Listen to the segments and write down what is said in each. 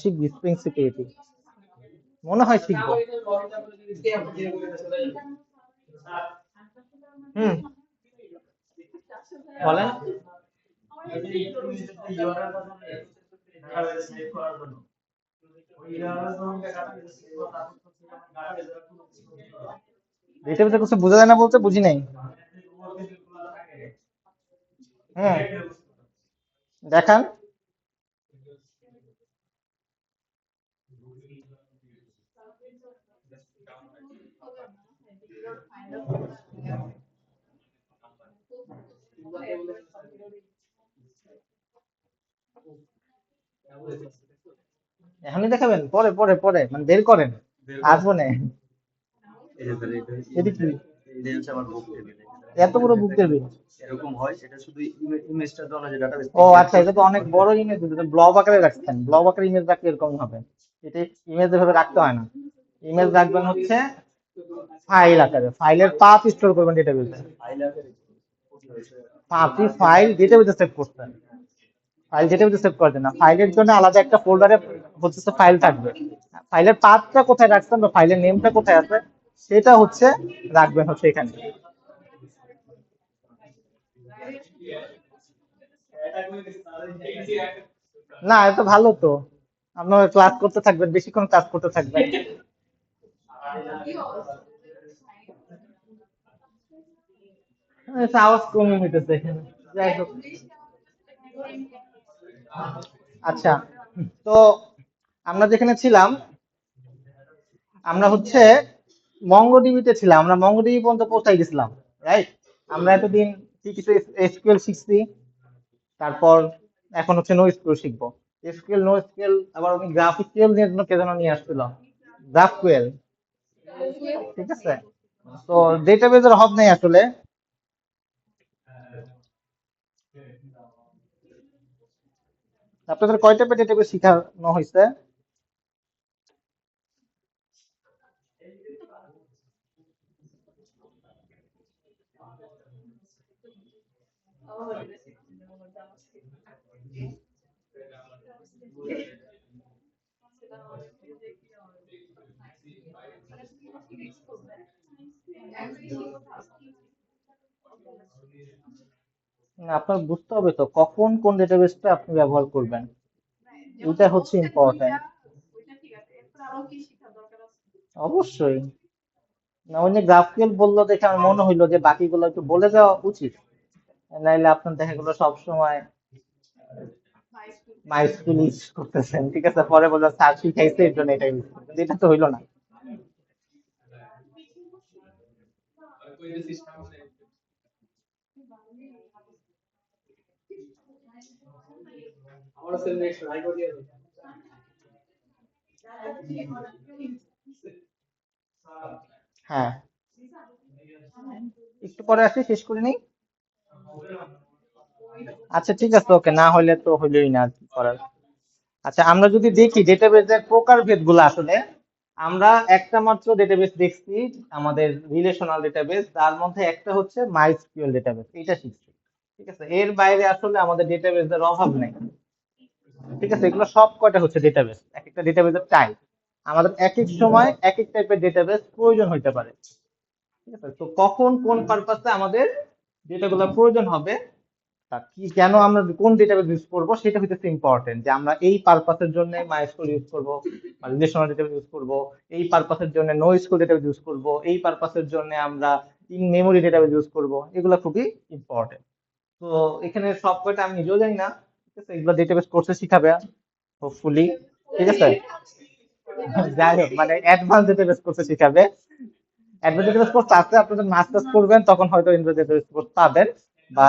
শিখবি spring security? মনে হয় শিখবো। হুম, বলেন। ডেটাবেসে কিছু বোঝা যায় না বলতে বুঝি নাই। হুম, দেখান। এখনই দেখাবেন? পরে পরে পরে মানে বের করেন, আসবো না। এটি কি? এত বড় বুক টেবিল? ও আচ্ছা, এটা তো অনেক বড় ইমেজ, ব্লব আকারে রাখছেন। ব্লব আকারে ইমেজ রাখলে এরকম হবে। এটা ইমেজ এভাবে রাখতে হয় না। ইমেজ রাখবেন হচ্ছে ফাইল আকারে, ফাইলের পাথ স্টোর করবেন ডেটাবেসে। আপনি ফাইল ডেটাবেসে সেভ করছেন, ফাইল ডেটাবেসে সেভ করবেন না। ফাইলের জন্য আলাদা একটা ফোল্ডারে হচ্ছে ফাইল থাকবে। ফাইলের পাথটা কোথায় রাখছেন বা ফাইলের নেমটা কোথায় আছে সেটা হচ্ছে রাখবেন হচ্ছে এখানে। না, এটা ভালো তো। আপনার ক্লাস করতে থাকবেন, বেশিক্ষণ কাজ করতে থাকবেন। এটা আওয়াজ কমে হইতেছে এখানে। যাই হোক, আচ্ছা। তো আমরা যেখানে ছিলাম, আমরা হচ্ছে মঙ্গোডিবিতে ছিলাম। আমরা মঙ্গোডিবি পর্যন্ত পৌঁছাই গেছিলাম, রাইট? আমরা এতদিন কি কিছু এসকিউএল শিখছি, তারপর এখন হচ্ছে নো এসকিউএল শিখবো। এসকিউএল নো এসকিউএল, আবার উনি গ্রাফিক্যাল নিয়ে জন্য কে যেন নিয়ে আসছিল, গ্রাফকুয়েল। ঠিক আছে, তো ডেটাবেজের অভাব নেই আসলে। আপনাদের কয় টাইপের ডেটাবেজ শেখানো হয়েছে? না, আপনার বুঝতে হবে তো কখন কোন ডেটাবেসটা আপনি ব্যবহার করবেন, এটা হচ্ছে ইম্পর্টেন্ট। অবশ্যই। না, উনি গ্রাফিক্যাল বললো দেখে আমার মনে হইলো যে বাকিগুলো একটু বলে দেওয়া উচিত, নাইলে আপনার দেখা গেলো সবসময় মাইস্কুল ইউজ করতেছেন, ঠিক আছে, পরে বললো স্যার শিখাইছে এর জন্য এটা ইউজ করতেন, এটা তো হইলো না। হ্যাঁ, একটু পরে আসি, শেষ করে নিই। আচ্ছা ঠিক আছে, ওকে, না হইলে তো হইলোই না, আর কি করার। আচ্ছা, আমরা যদি দেখি ডেটাবেজের প্রকারভেদ গুলো, আসলে আমরা একটা মাত্র ডেটাবেস দেখছি, আমাদের রিলেশনাল ডেটাবেস, তার মধ্যে একটা হচ্ছে মাইস্কিউএল ডেটাবেস, এটা শিখছি। ঠিক আছে, এর বাইরে আসলে আমাদের ডেটাবেসের অভাব নেই। ঠিক আছে, এগুলো সব কয়টা হচ্ছে ডেটাবেস, এক একটা ডেটাবেসের টাইপ। আমাদের এক এক সময় এক এক টাইপের ডেটাবেস প্রয়োজন হইতে পারে। ঠিক আছে, তো কখন কোন পারপাসে আমাদের ডেটাগুলো প্রয়োজন হবে, তা কি, কেন আমরা কোন ডেটাবেস ইউজ করব, সেটা হচ্ছে ইম্পর্টেন্ট। যে আমরা এই পারপাসের জন্য মাইস্কুল ইউজ করব, রিলেশনাল ডেটাবেস ইউজ করব, এই পারপাসের জন্য নো স্কুল ডেটাবেস ইউজ করব, এই পারপাসের জন্য আমরা ইন মেমোরি ডেটাবেস ইউজ করব, এগুলো খুবই ইম্পর্টেন্ট। তো এখানে সব কয়টা আমি নিজেও জানি না, ঠিক আছে, এগুলো ডেটাবেস কোর্সে শিখাবে হোপফুলি। ঠিক আছে, যাই হোক, মানে অ্যাডভান্স ডেটাবেস কোর্সে শিখাবে। অ্যাডভান্স ডেটাবেস কোর্স আছে, আপনাদের মাস্টার্স করবেন তখন হয়তো অ্যাডভান্স ডেটাবেস কোর্স পাবেন। বা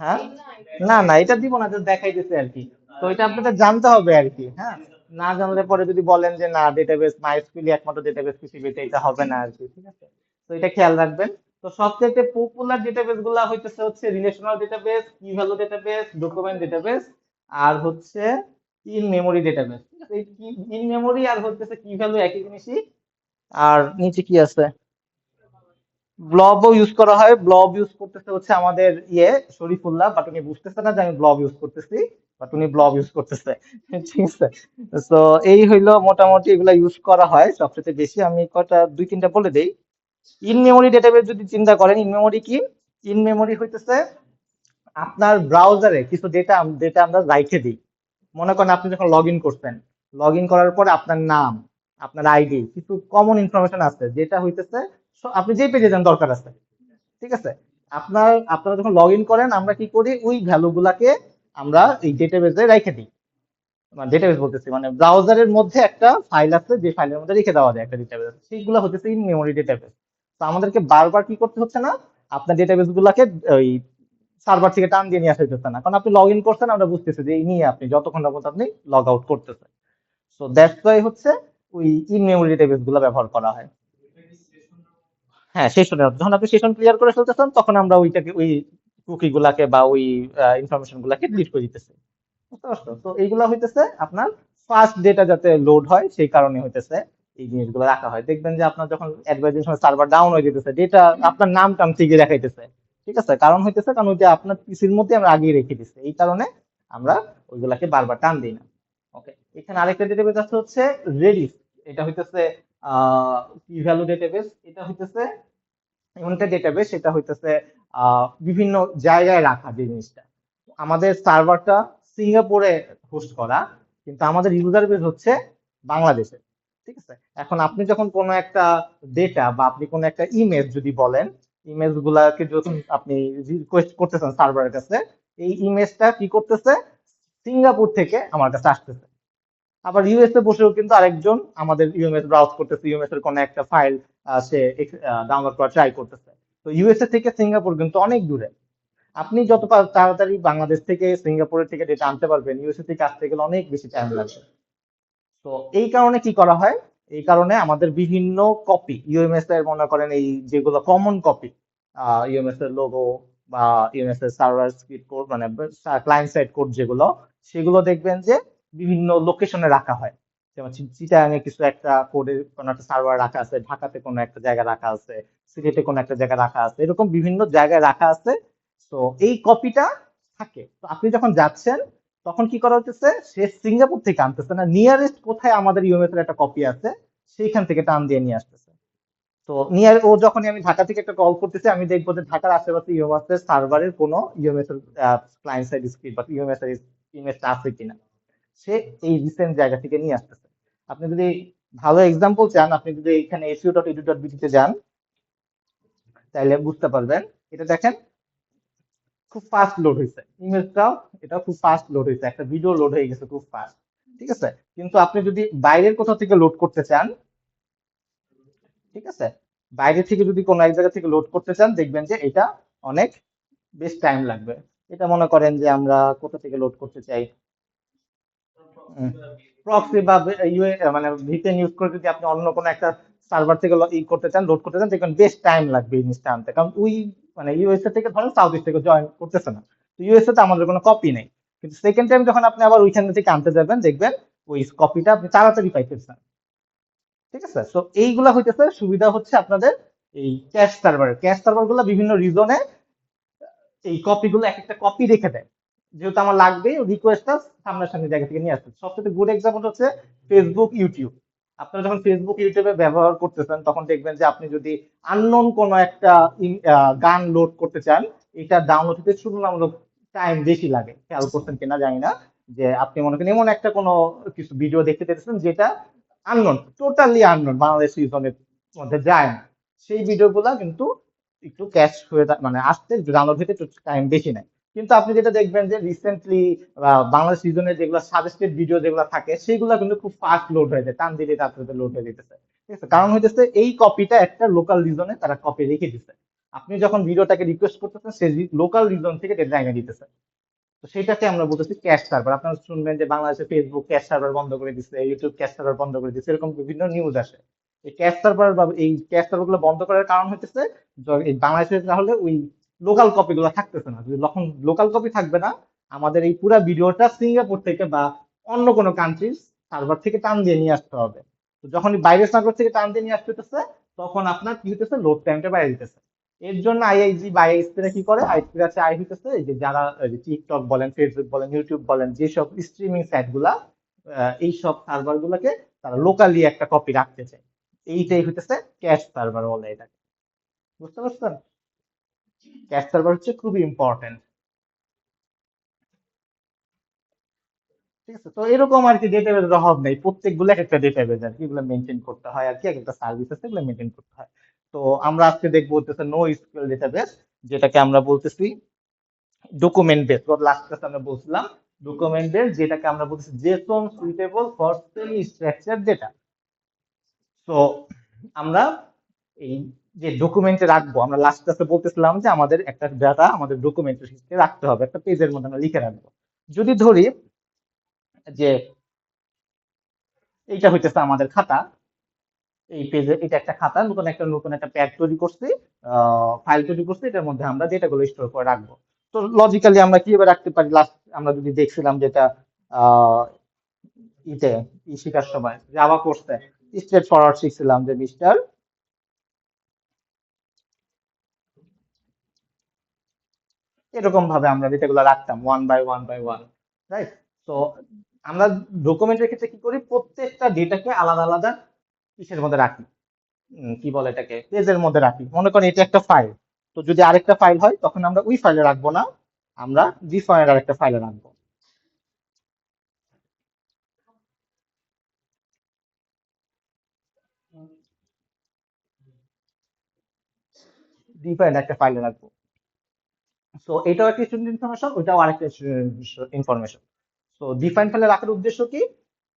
হ্যাঁ, না না, এটা দিব না, just দেখাই দিতে আর কি। তো এটা আপনাদের জানতে হবে আর কি, হ্যাঁ। না জানলে পরে যদি বলেন যে না, ডেটাবেস মাইস্কুল একমাত্র ডেটাবেস পৃথিবীতে, এটা হবে না আর কি, ঠিক আছে। তো এটা খেয়াল রাখবেন। তো সবচেয়ে পপুলার ডেটাবেস গুলা হইতেছে হচ্ছে রিলেশনাল ডেটাবেস, কি ভ্যালু ডেটাবেস, ডকুমেন্ট ডেটাবেস, আর হচ্ছে ইন মেমোরি ডেটাবেস। এই ইন মেমোরি আর হচ্ছে কি ভ্যালু একই জিনিসই। আর নিচে কি আছে, ব্লবও ইউজ করা হয়। ব্লব ইউজ করতেছে হচ্ছে আমাদের ইয়ে শরীফুল্লাহ, বাট উনি বুঝতেছে না যে আমি ব্লব ইউজ করতেছি। বাট উনি ব্লব ইউজ করতেছে। ঠিক আছে। তো এই হইলো মোটামুটি এগুলা ইউজ করা হয় সবচেয়ে বেশি। আমি কয়টা দুই তিনটা বলে দেই। ইন মেমোরি ডেটাবেস যদি চিন্তা করেন, ইন মেমোরি কি? ইন মেমোরি হইতেছে আপনার ব্রাউজারে কিছু ডেটা ডেটা আমরা রাইখে দিই। মনে করেন আপনি যখন লগ ইন করছেন, লগ ইন করার পরে আপনার নাম, আপনার আইডি, কিছু কমন ইনফরমেশন আছে যেটা হইতেছে আপনি যে পেজে যান দরকার আছে। ঠিক আছে। আপনারা যখন লগ ইন করেন আমরা কি করি, ওই ভ্যালু গুলাকে আমরা এই ডেটাবেসে রেখে দিই। মানে ডেটাবেস বলতেছি মানে ব্রাউজারের মধ্যে একটা ফাইল আছে, যে ফাইলের মধ্যে রেখে দেওয়া যায় একটা ডেটাবেস, সেইগুলো হচ্ছে ইন মেমোরি ডেটাবেস। তো আমাদেরকে বারবার কি করতে হচ্ছে না, আপনার ডেটাবেস গুলাকে ওই সার্ভার থেকে টান দিয়ে নিয়ে আসা হইতেছে না, কারণ আপনি লগ ইন করছেন, আমরা বুঝতেছি যে এই নিয়ে আপনি যতক্ষণ পর্যন্ত আপনি লগ আউট করতেছেন। সো দ্যাটস ওয়াই হচ্ছে ওই ইন মেমোরি ডেটাবেস গুলো ব্যবহার করা হয়। হ্যাঁ, সেশনের যখন আপনি সেশন ক্লিয়ার করে ফেলতেছেন তখন আমরা ওইটাকে ওই কুকি গুলাকে বা ওই ইনফরমেশন গুলাকে ডিলিট করে দিতেছি। বুঝতে পারছো? তো এইগুলা হইতেছে আপনার ফাস্ট ডেটা যাতে লোড হয় সেই কারণে হইতেছে এই জিনিসগুলো রাখা হয়। দেখবেন যে আপনার যখন অ্যাডভার্টাইজের সময় সার্ভার ডাউন হয়ে যেতেছে, ডেটা আপনার নাম টাম ঠিকই দেখাইতেছে। ঠিক আছে, কারণ হইতেছে কারণ ওইটা আপনার পিসির মধ্যে আমরা আগিয়ে রেখে দিচ্ছি, এই কারণে আমরা ওইগুলাকে বারবার টান দিই না। ওকে, এখানে আরেকটা ডেটাবেস আছে হচ্ছে রেডিস। এটা হইতেছে কি ভ্যালু ডেটাবেস। এটা হইতেছে এমন একটা ডেটাবেস, সেটা হইতেছে বিভিন্ন জায়গায় রাখা যে জিনিসটা। আমাদের সার্ভারটা সিঙ্গাপুরে হোস্ট করা, কিন্তু আমাদের ইউজার বেস হচ্ছে বাংলাদেশে। ঠিক আছে। এখন আপনি যখন কোনো একটা ডেটা বা আপনি কোনো একটা ইমেজ যদি বলেন, ইমেজ গুলাকে যখন আপনি রিকোয়েস্ট করতেছেন সার্ভারের কাছে, এই ইমেজটা কি করতেছে, সিঙ্গাপুর থেকে আমার কাছে আসতেছে। আবার ইউএস এ বসেও কিন্তু আরেকজন আমাদের ইউএমএস ব্রাউজ করতেছে, ইউএমএস এর কোনো একটা ফাইল সে ডাউনলোড করা ট্রাই করতেছে। তো ইউএসএ থেকে সিঙ্গাপুর কিন্তু অনেক দূরে। আপনি যত তাড়াতাড়ি বাংলাদেশ থেকে সিঙ্গাপুরের থেকে ডেটা আনতে পারবেন, ইউএসএ থেকে আসতে গেলে অনেক বেশি টাইম লাগবে। তো এই কারণে কি করা হয়, এই কারণে আমাদের বিভিন্ন কপি ইউএমএস এর, মনে করেন এই যেগুলো কমন কপি, ইউএমএস এর লোগো বা ইউএমএস এর সার্ভার স্ক্রিপ্ট কোড মানে ক্লায়েন্ট সাইড কোড যেগুলো, সেগুলো দেখবেন যে বিভিন্ন লোকেশনে রাখা হয়। যেমন চিটাগাং এ কিছু একটা কোডের কোনো একটা সার্ভার রাখা আছে, ঢাকাতে কোনো একটা জায়গায় রাখা আছে, সিলেটে কোনো একটা জায়গায় রাখা আছে, এরকম বিভিন্ন জায়গায় রাখা আছে। তো এই কপিটা থাকে, তো আপনি যখন যাচ্ছেন তখন কি করা হচ্ছে, সে সিঙ্গাপুর থেকে আনতেছে না, নিয়ারেস্ট কোথায় আমাদের ইউএমএস এর একটা কপি আছে সেইখান থেকে টান দিয়ে নিয়ে আসতেছে। তো নিয়ার ও যখনই আমি ঢাকা থেকে একটা কল করতেছি, আমি দেখবো যে ঢাকার আশেপাশে ইউএমএস এর সার্ভারের কোনো ইউএমএস এর ক্লায়েন্ট সাইড স্ক্রিপ্ট বা ইউএমএস এর ইমেজটা আছে কিনা, সে এই রিসেন্ট জায়গা থেকে নিয়ে আসতেছে। আপনি যদি ভালো এক্সাম্পল চান, আপনি যদি এখানে su.edu.bt তে যান তাহলে বুঝতে পারবেন। এটা দেখেন, খুব ফাস্ট লোড হয়েছে ইমেজটাও, এটা খুব ফাস্ট লোড হয়েছে, একটা ভিডিও লোড হয়ে গেছে খুব ফাস্ট। ঠিক আছে। কিন্তু আপনি যদি বাইরের কোথাও থেকে লোড করতে চান, ঠিক আছে, বাইরে থেকে যদি কোনো এক জায়গা থেকে লোড করতে চান দেখবেন যে এটা অনেক বেশ টাইম লাগবে। এটা মনে করেন যে আমরা কোথা থেকে লোড করতে চাই, প্রক্সি বা মানে ভিপিএন ইউজ করে যদি আপনি অন্য কোনো একটা সার্ভার থেকে করতে চান, লোড করতে চান, দেখবেন বেশ টাইম লাগবে এই জিনিসটা আনতে, কারণ ওই মানে ইউএসএ থেকে ধরেন সাউথ ইস্ট থেকে জয়েন করতেছে না, তো ইউএসএ তে আমাদের কোনো কপি নেই। কিন্তু সেকেন্ড টাইম যখন আপনি আবার ওইখান থেকে আনতে যাবেন দেখবেন ওই কপিটা আপনি তাড়াতাড়ি পাইতেছেন। ঠিক আছে। তো এইগুলা হইতেছে সুবিধা হচ্ছে আপনাদের এই ক্যাশ সার্ভার গুলা বিভিন্ন রিজনে এই কপিগুলো এক একটা কপি রেখে দেয়, যেহেতু আমার লাগবে রিকোয়েস্টটা সামনাসামনি জায়গা থেকে নিয়ে আসতে। সবচেয়ে গুড এক্সাম্পল হচ্ছে ফেসবুক ইউটিউব। আপনারা যখন ফেসবুক ইউটিউবে ব্যবহার করতেছেন তখন দেখবেন যে আপনি যদি আননোন কোনো একটা গান লোড করতে চান, এটা ডাউনলোড হতে তুলনামূলক টাইম বেশি লাগে, খেয়াল করছেন কিনা জানি না। যে আপনি মনে করেন এমন একটা কোনো কিছু ভিডিও দেখতে চাইতেছেন যেটা আননোন, টোটালি আননোন, বাংলাদেশ রিজনের মধ্যে যায় না, সেই ভিডিওগুলা কিন্তু একটু ক্যাশ হয়ে মানে আসতে ডাউনলোড হতে একটু টাইম বেশি নেয়। কিন্তু আপনি যেটা দেখবেন যে রিসেন্টলি বাংলাদেশ সিজনের যেগুলো সাজেস্টেড ভিডিও যেগুলো থাকে সেগুলো কিন্তু খুব ফাস্ট লোড হয়ে যায়, টান দিলে তাড়াতাড়ি লোড হয়ে যেতেছে। ঠিক আছে, কারণ হইতেছে এই কপিটা একটা লোকাল রিজনে তারা কপি রেখে দিচ্ছে, আপনি যখন ভিডিওটাকে রিকোয়েস্ট করতেছেন সে লোকাল রিজন থেকে ডেটা এনে দিতেছে। তো সেটাকে আমরা বলতেছি ক্যাশ সার্ভার। আপনারা শুনবেন যে বাংলাদেশে ফেসবুক ক্যাশ সার্ভার বন্ধ করে দিচ্ছে, ইউটিউব ক্যাশ সার্ভার বন্ধ করে দিচ্ছে, এরকম বিভিন্ন নিউজ আসে। এই ক্যাশ সার্ভার বা এই ক্যাশ সার্ভার গুলো বন্ধ করার কারণ হচ্ছে এই বাংলাদেশে তাহলে ওই লোকাল কপি গুলো থাকতেছে না, যদি যখন লোকাল কপি থাকবে না, আমাদের এই পুরো ভিডিওটা সিঙ্গাপুর থেকে বা অন্য কোনো কান্ট্রির সার্ভার থেকে টান দিয়ে নিয়ে আসতে হবে। তো যখন বাইরের সার্ভার থেকে টান দিয়ে নিয়ে আসতেছে তখন আপনার কি হতেছে, লোড টাইমটা বাইরে দিতেছে। এর জন্য আইআইজি বা আইএসপিরা কি করে, আইএসপিরা আছে আই হইতেছে এই যে যারা এই যে টিকটক বলেন, ফেসবুক বলেন, ইউটিউব বলেন, যেসব স্ট্রিমিং সাইট গুলা এইসব সার্ভার গুলাকে তারা লোকালি একটা কপি রাখতে চায়। এইটাই হইতেছে ক্যাশ সার্ভার বলে এটাকে। বুঝতে পারছেন? ক্যাশ সার্ভার হচ্ছে খুবই ইম্পর্টেন্ট। ঠিক আছে, তো এরকম আর কি ডেটাবেজের অভাব নেই, প্রত্যেকগুলো এক একটা ডেটাবেজ আর কি, এগুলো মেনটেন করতে হয় আর কি, এক একটা সার্ভিস আছে এগুলো মেনটেন করতে হয়। তো আমরা আজকে দেখবো হচ্ছে নো এসকিউএল ডেটাবেজ, যেটাকে আমরা বলতেছি ডকুমেন্ট বেস। লাস্ট ক্লাসে আমরা বলছিলাম ডকুমেন্ট বেস, যেটাকে আমরা বলতেছি Jason suitable for semi structure data. তো আমরা এই যে ডকুমেন্টে রাখবো, আমরা লাস্ট ক্লাসে বলতেছিলাম যে আমাদের একটা ডাটা আমাদের ডকুমেন্টে রাখতে হবে, একটা পেজের মধ্যে আমরা লিখে রাখবো। যদি ধরি যে এইটা হইতেছে আমাদের খাতা, এই পেজে এটা একটা খাতা, নতুন একটা প্যাড তৈরি করছি, ফাইল তৈরি করছি, এটার মধ্যে আমরা ডেটাগুলো স্টোর করে রাখবো। তো লজিক্যালি আমরা কিভাবে রাখতে পারি, লাস্ট আমরা যদি দেখছিলাম যেটা আহ ইতে শিখার সময় জাভা কোর্সে স্ট্রেট ফরওয়ার্ড শিখছিলাম যে মিস্টার, এরকম ভাবে আমরা ডেটাগুলো রাখতাম ওয়ান বাই ওয়ান, রাইট? তো আমরা ডকুমেন্টের ক্ষেত্রে কি করি, প্রত্যেকটা ডেটাকে আলাদা আলাদা কিসের মধ্যে রাখি, কি বলে এটাকে, পেজের মধ্যে রাখি। মনে করেন এটা একটা ফাইল, তো যদি আরেকটা ফাইল হয় তখন আমরা ওই ফাইলে রাখবো না, আমরা ডিফাইন্ড আরেকটা ফাইলে রাখবো। ডিফাইন্ড একটা ফাইলে রাখবো। তো এটাও একটা স্টুডেন্ট ইনফরমেশন, ওইটাও আরেকটা ইনফরমেশন। তো ডিফাইন ফাইলে রাখার উদ্দেশ্য কি,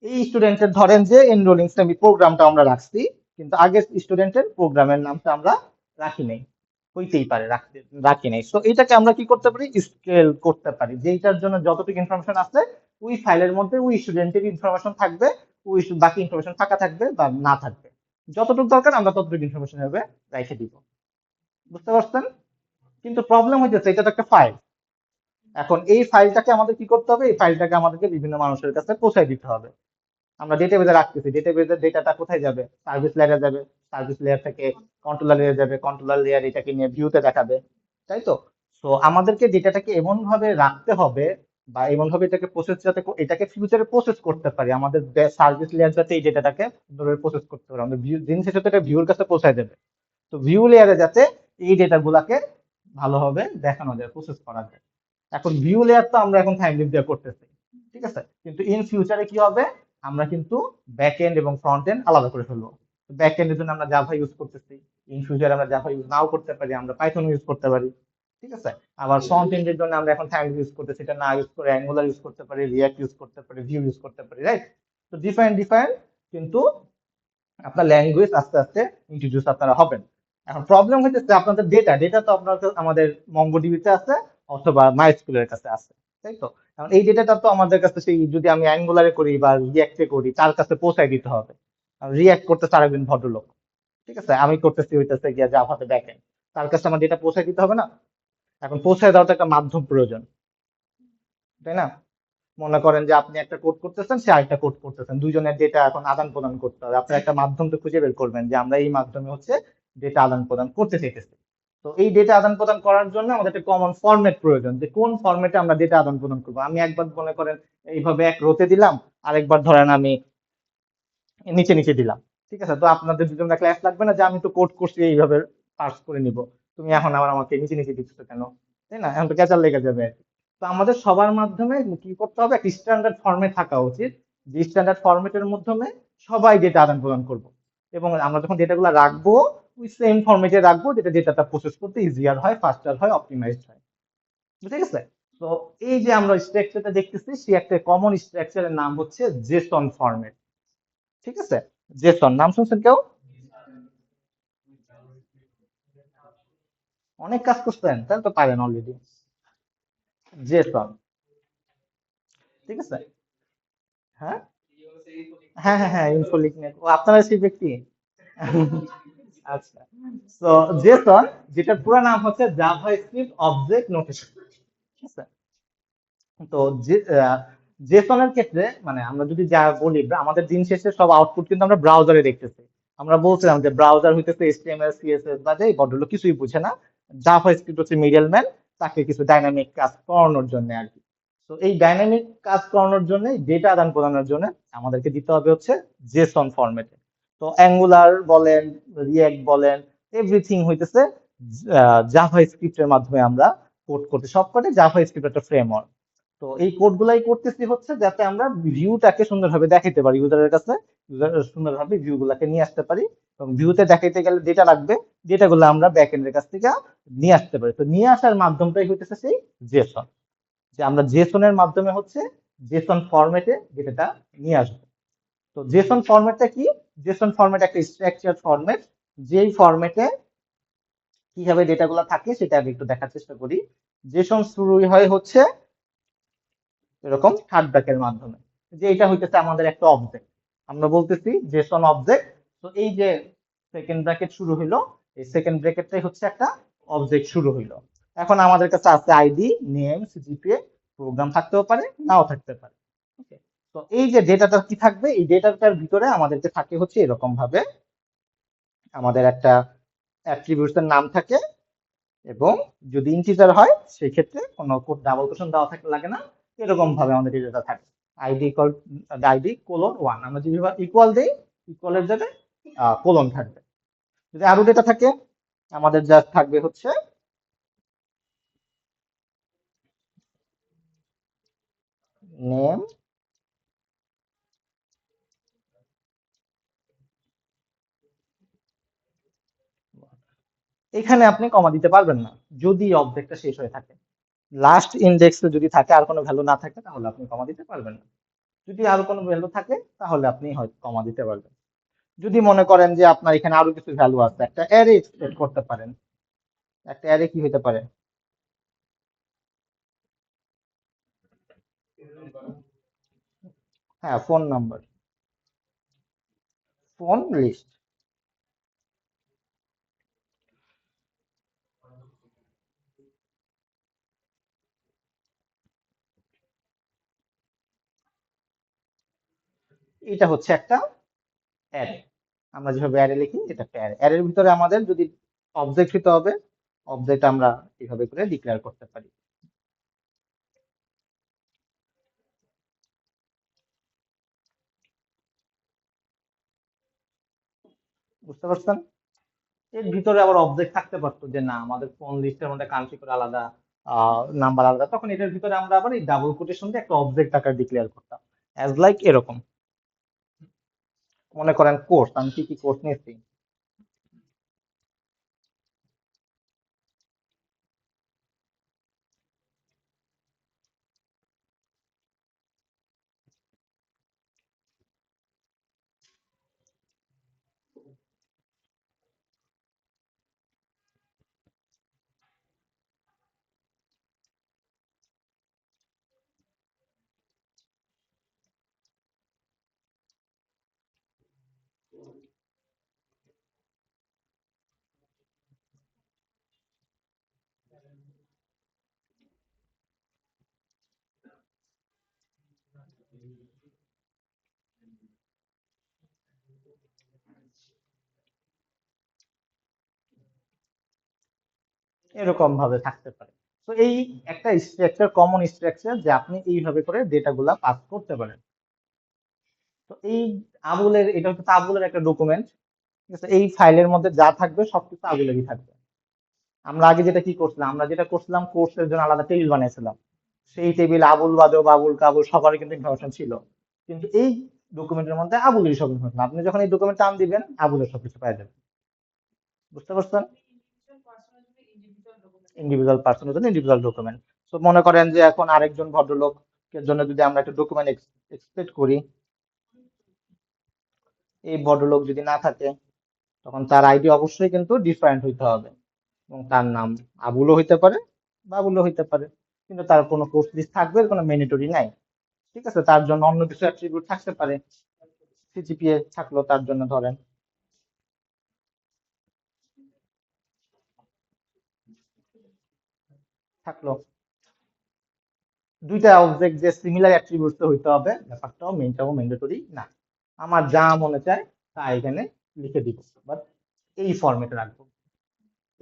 এই স্টুডেন্টের ধরেন যে এনরোলিং সেমি প্রোগ্রামটা আমরা রাখছি, কিন্তু আগের স্টুডেন্টের প্রোগ্রামের নামটা আমরা রাখি নাই, হইতেই পারে রাখি নাই। তো এটাকে আমরা কি করতে পারি, স্কেল করতে পারি, যেটার জন্য যতটুকু ইনফরমেশন আছে ওই ফাইলের মধ্যে ওই স্টুডেন্টের ইনফরমেশন থাকবে, বাকি ইনফরমেশন ফাঁকা থাকবে বা না থাকবে, যতটুকু দরকার আমরা ততটুকু ইনফরমেশন হবে রেখে দিব। বুঝতে পারছেন? কিন্তু প্রবলেম হইতেছে এটা তো একটা ফাইল। এখন এই ফাইলটাকে আমাদের কি করতে হবে, এই ফাইলটাকে আমাদেরকে বিভিন্ন মানুষের কাছে পৌঁছায় দিতে হবে। আমরা ডেটাবেজে রাখতেছি, ডেটাবেজের ডেটাটা কোথায় যাবে, সার্ভিস লেয়ারে যাবে, সার্ভিস লেয়ার থেকে কন্ট্রোলার লেয়ারে যাবে, কন্ট্রোলার লেয়ার এটাকে নিয়ে ভিউতে দেখাবে, তাই তো? তো আমাদেরকে ডেটাটাকে এমন ভাবে রাখতে হবে বা এমন ভাবে এটাকে প্রসেস, যাতে এটাকে ফিউচারে প্রসেস করতে পারি, আমাদের সার্ভিস লেয়ার যাতে এই ডেটাটাকে সুন্দরভাবে প্রসেস করতে পারে, আমাদের দিন শেষে তো এটা ভিউর কাছে পৌঁছায় দেবে। তো ভিউ লেয়ারে যাতে এই ডেটা গুলাকে ভালোভাবে দেখানো যায়, প্রসেস করা যায়। এখন ভিউ লেয়ার তো আমরা এখন টাইম দিয়ে করতেছি, ঠিক আছে, কিন্তু ইন ফিউচারে কি হবে, আমরা কিন্তু ব্যাক এন্ড এবং ফ্রন্ট এন্ড আলাদা করে ফেলবো। ব্যাক এন্ডের জন্য আমরা জাভা ইউজ করতেছি, ইন ফিউচারে আমরা জাভা ইউজ নাও করতে পারি, আমরা পাইথন ইউজ করতে পারি, ঠিক আছে। আবার ফ্রন্ট এন্ডের জন্য আমরা এখন টাইম ইউজ করতেছি, এটা না ইউজ করে অ্যাঙ্গুলার ইউজ করতে পারি, রিয়াক্ট ইউজ করতে পারি, ভিউ ইউজ করতে পারি, রাইট? তো ডিফারেন্ট ডিফারেন্ট কিন্তু আপনার ল্যাঙ্গুয়েজ আস্তে আস্তে ইন্ট্রোডিউস আপনারা হবেন। এখন প্রবলেম হইতেছে আপনাদের ডেটা তো আপনার আমাদের মঙ্গোডিবিতে আছে অথবা মাইস্কুলের কাছে আছে, তাই তো? এখন এই ডেটাটা তো আমাদের কাছে সেই, যদি আমি অ্যাঙ্গুলারে করি বা রিয়াক্টে করি, তার কাছে পৌঁছায় দিতে হবে। রিয়াক্ট করতে আরেকজন ভদ্রলোক, ঠিক আছে, আমি করতেছি হইতেছে গিয়া জাভাতে ব্যাকএন্ড, তার কাছে আমার ডেটা পৌঁছায় দিতে হবে না? এখন পৌঁছায় দেওয়ার তো একটা মাধ্যম প্রয়োজন, তাই না? মনে করেন যে আপনি একটা কোড করতেছেন, সে আরেকটা কোড করতেছেন, দুইজনের ডেটা এখন আদান প্রদান করতে হবে, আপনার একটা মাধ্যম তো খুঁজে বের করবেন যে আমরা এই মাধ্যমে হচ্ছে ডেটা আদান প্রদান করতে চাইতেছি। তো এই ডেটা আদান প্রদান করার জন্য আমাদের একটা কমন ফরম্যাট প্রয়োজন, যে কোন ফরম্যাটে আমরা ডেটা আদান প্রদান করবো। আমি একবার মনে করেন এইভাবে এক রোতে দিলাম, আরেকবার ধরেন আমি নিচে নিচে দিলাম, ঠিক আছে, তো আপনাদের দুজনের ক্লাস লাগবে না যে আমি তো কোড করছি এইভাবে পার্স করে নিব, তুমি এখন আবার আমাকে নিচে নিচে দিচ্ছ কেন, তাই না? এখন তো ক্যাচার লেগে যাবে আর কি। তো আমাদের সবার মাধ্যমে কি করতে হবে, একটা স্ট্যান্ডার্ড ফরম্যাট থাকা উচিত, যে স্ট্যান্ডার্ড ফরম্যাটের মাধ্যমে সবাই ডেটা আদান প্রদান করবো, এবং আমরা যখন ডেটাগুলো রাখবো ওই সেম ফরম্যাটে রাখবো, যেটা ডেটাটা প্রসেস করতে ইজিয়ার হয়, ফাস্টার হয়, অপটিমাইজড হয়। বুঝে গেছে? তো এই যে আমরা স্ট্রাকচারটা দেখতেছি, সেই একটা কমন স্ট্রাকচারের নাম হচ্ছে জেসন ফরম্যাট, ঠিক আছে? জেসন নাম শুনছেন কেউ? অনেক কাজ করছেন, তাহলে তো পারেন অলরেডি। জেসন, ঠিক আছে। হ্যাঁ, হ্যাঁ, হ্যাঁ, হ্যাঁ, ইনফোলিক ও আপনারা সেই ব্যক্তি। আচ্ছা, তো জেসন, যেটা পুরো নাম হচ্ছে জাভা স্ক্রিপ্ট অবজেক্ট নোটেশন, ঠিক আছে। তো জেসনের ক্ষেত্রে মানে আমরা যদি যা বলি, আমাদের দিন শেষে সব আউটপুট কিন্তু আমরা ব্রাউজারে দেখতেছি। আমরা বলছিলাম যে ব্রাউজার হইতেছে এইচটিএমএল সিএসএস বা যে ভদ্রলোক কিছুই বুঝে না, জাভাস্ক্রিপ্ট হচ্ছে মিডল ম্যান, তাকে কিছু ডাইনামিক কাজ করানোর জন্য আর কি। তো এই ডাইনামিক কাজ করানোর জন্য, ডেটা আদান প্রদানের জন্য আমাদেরকে দিতে হবে হচ্ছে জেসন ফরম্যাটে। তো অ্যাঙ্গুলার বলেন, রিয়াক্ট বলেন, এভরিথিং হইতেছে জাভা স্ক্রিপ্টের মাধ্যমে আমরা কোড করতে, সবকটা জাভা স্ক্রিপ্ট একটা ফ্রেমওয়ার্ক। তো এই কোড গুলাই করতেছি হচ্ছে যাতে আমরা ভিউটাকে সুন্দরভাবে দেখাতে পারি ইউজারের কাছে, ইউজার সুন্দরভাবে ভিউ গুলাকে নিয়ে আসতে পারি। এবং ভিউতে দেখাইতে গেলে ডেটা লাগবে, ডেটা গুলো আমরা ব্যাক এন্ডের কাছ থেকে নিয়ে আসতে পারি। তো নিয়ে আসার মাধ্যমটাই হইতেছে সেই জেসন, যে আমরা জেসনের মাধ্যমে হচ্ছে জেসন ফরম্যাটে ডেটাটা নিয়ে আসবো। তো জেসন ফরম্যাটটা কি? জেসন ফরম্যাট একটা স্ট্রাকচার ফরম্যাট, যেই ফরম্যাটে কিভাবে ডেটাগুলো থাকে সেটা আগে একটু দেখার চেষ্টা করি। জেসন শুরু হয় হচ্ছে এরকম থার্ড ব্র্যাকের মাধ্যমে, যে এটা হইতেছে আমাদের একটা অবজেক্ট, আমরা বলতেছি জেসন অবজেক্ট। তো এই যে সেকেন্ড ব্র্যাকেট শুরু হইলো, এই সেকেন্ড ব্র্যাকেটটাই হচ্ছে একটা অবজেক্ট শুরু হইলো। এখন আমাদের কাছে আছে আইডি, নেম, সিজিপিএ, প্রোগ্রাম থাকতেও পারে, নাও থাকতে পারে। ওকে, তো এই যে ডেটাটা কি থাকবে, এই ডেটাটার ভিতরে আমাদেরকে থাকে হচ্ছে এরকম ভাবে, আমাদের একটা অ্যাট্রিবিউটস এর নাম থাকে, এবং যদি ইন্টিজার হয় সেই ক্ষেত্রে কোনো ডাবল কোটেশন দেওয়া থাকে লাগে না, এরকম ভাবে আমাদের ডেটা থাকে। আইডি ইকুয়াল, আইডি কোলন 1, আমরা যদি ইকুয়াল দেই, ইকুয়ালের জায়গায় কোলন থাকবে। যদি আরো ডেটা থাকে, আমাদের জাস্ট থাকবে হচ্ছে নেম, এখানে আপনি কমা দিতে পারবেন না যদি অবজেক্টটা শেষ হয়ে থাকে। লাস্ট ইন্ডেক্সে যদি থাকে, আর কোনো ভ্যালু না থাকে, তাহলে আপনি কমা দিতে পারবেন না। যদি আরো কোনো ভ্যালু থাকে তাহলে আপনি হয়তো কমা দিতে পারবেন। যদি মনে করেন যে আপনার এখানে আরো কিছু ভ্যালু আছে, একটা অ্যারে এক্সপেক্ট করতে পারেন। একটা অ্যারে কি হতে পারে? হ্যাঁ, ফোন নাম্বার, ফোন লিস্ট। এটা হচ্ছে একটা অ্যারে। আমরা যেভাবে অ্যারে লিখি, এটা একটা অ্যারে। অ্যারের ভিতরে আমাদের যদি অবজেক্ট হতে হবে, অবজেক্ট আমরা এইভাবে করে ডিক্লেয়ার করতে পারি। বুঝতে পারছেন? এর ভিতরে আবার অবজেক্ট থাকতে পারতো, যে না আমাদের ফোন লিস্টের মধ্যে কান্ট্রি করে আলাদা, নাম্বার আলাদা, তখন এটার ভিতরে আমরা আবার এই ডাবল কোটেশন দিয়ে একটা অবজেক্ট আকার ডিক্লেয়ার করতাম, অ্যাজ লাইক এরকম। মনে করেন কোর্স, আমি কি কি কোর্স নিয়েছি, এরকম ভাবে থাকতে পারে। তো এই একটা স্ট্রাকচার, কমন স্ট্রাকচার, যে আপনি এইভাবে করে ডেটা গুলা পাস করতে পারেন। তো এই আবুলের, এটা হচ্ছে আবুলের একটা ডকুমেন্ট, ঠিক আছে? এই ফাইলের মধ্যে যা থাকবে সবকিছু আবুলেরই থাকবে। আমরা আগে যেটা কি করছিলাম, আমরা যেটা করছিলাম কোর্সের জন্য আলাদা টেবিল বানিয়েছিলাম, সেই টেবিল আবুল বাদেও বাবুল কাবুল সবারই কিন্তু ইনফরমেশন ছিল। কিন্তু এই ডকুমেন্টের মধ্যে আবুলেরই সব ইনফরমেশন, আপনি যখন এই ডকুমেন্ট টান দিবেন আবুলের সবকিছু পাই যাবেন। বুঝতে পারছেন? ইন্ডিভিজুয়াল পার্সনের জন্য ইন্ডিভিজুয়াল ডকুমেন্ট। তো মনে করেন যে এখন আরেকজন ভদ্রলোকের জন্য যদি আমরা একটা ডকুমেন্ট এক্সপেক্ট করি, এই ভদ্রলোক যদি না থাকে, তখন তার আইডি অবশ্যই কিন্তু ডিফারেন্ট হইতে হবে, এবং তার নাম আবুলও হইতে পারে, বাবুলও হইতে পারে। কিন্তু তার কোনো কোর্স লিস্ট থাকবে, কোনো ম্যান্ডেটরি নাই। ঠিক আছে, তার জন্য অন্য কিছু অ্যাট্রিবিউট থাকতে পারে, সিজিপিএ থাকলো তার জন্য, ধরেন থাকলো। দুইটা অবজেক্ট যে সিমিলার অ্যাট্রিবিউটস হইতে হবে, ব্যাপারটাও মেনটাও ম্যান্ডেটরি না। আমার যা মনে চায় তা এখানে লিখে দিব, বাট এই ফরম্যাটে রাখবো,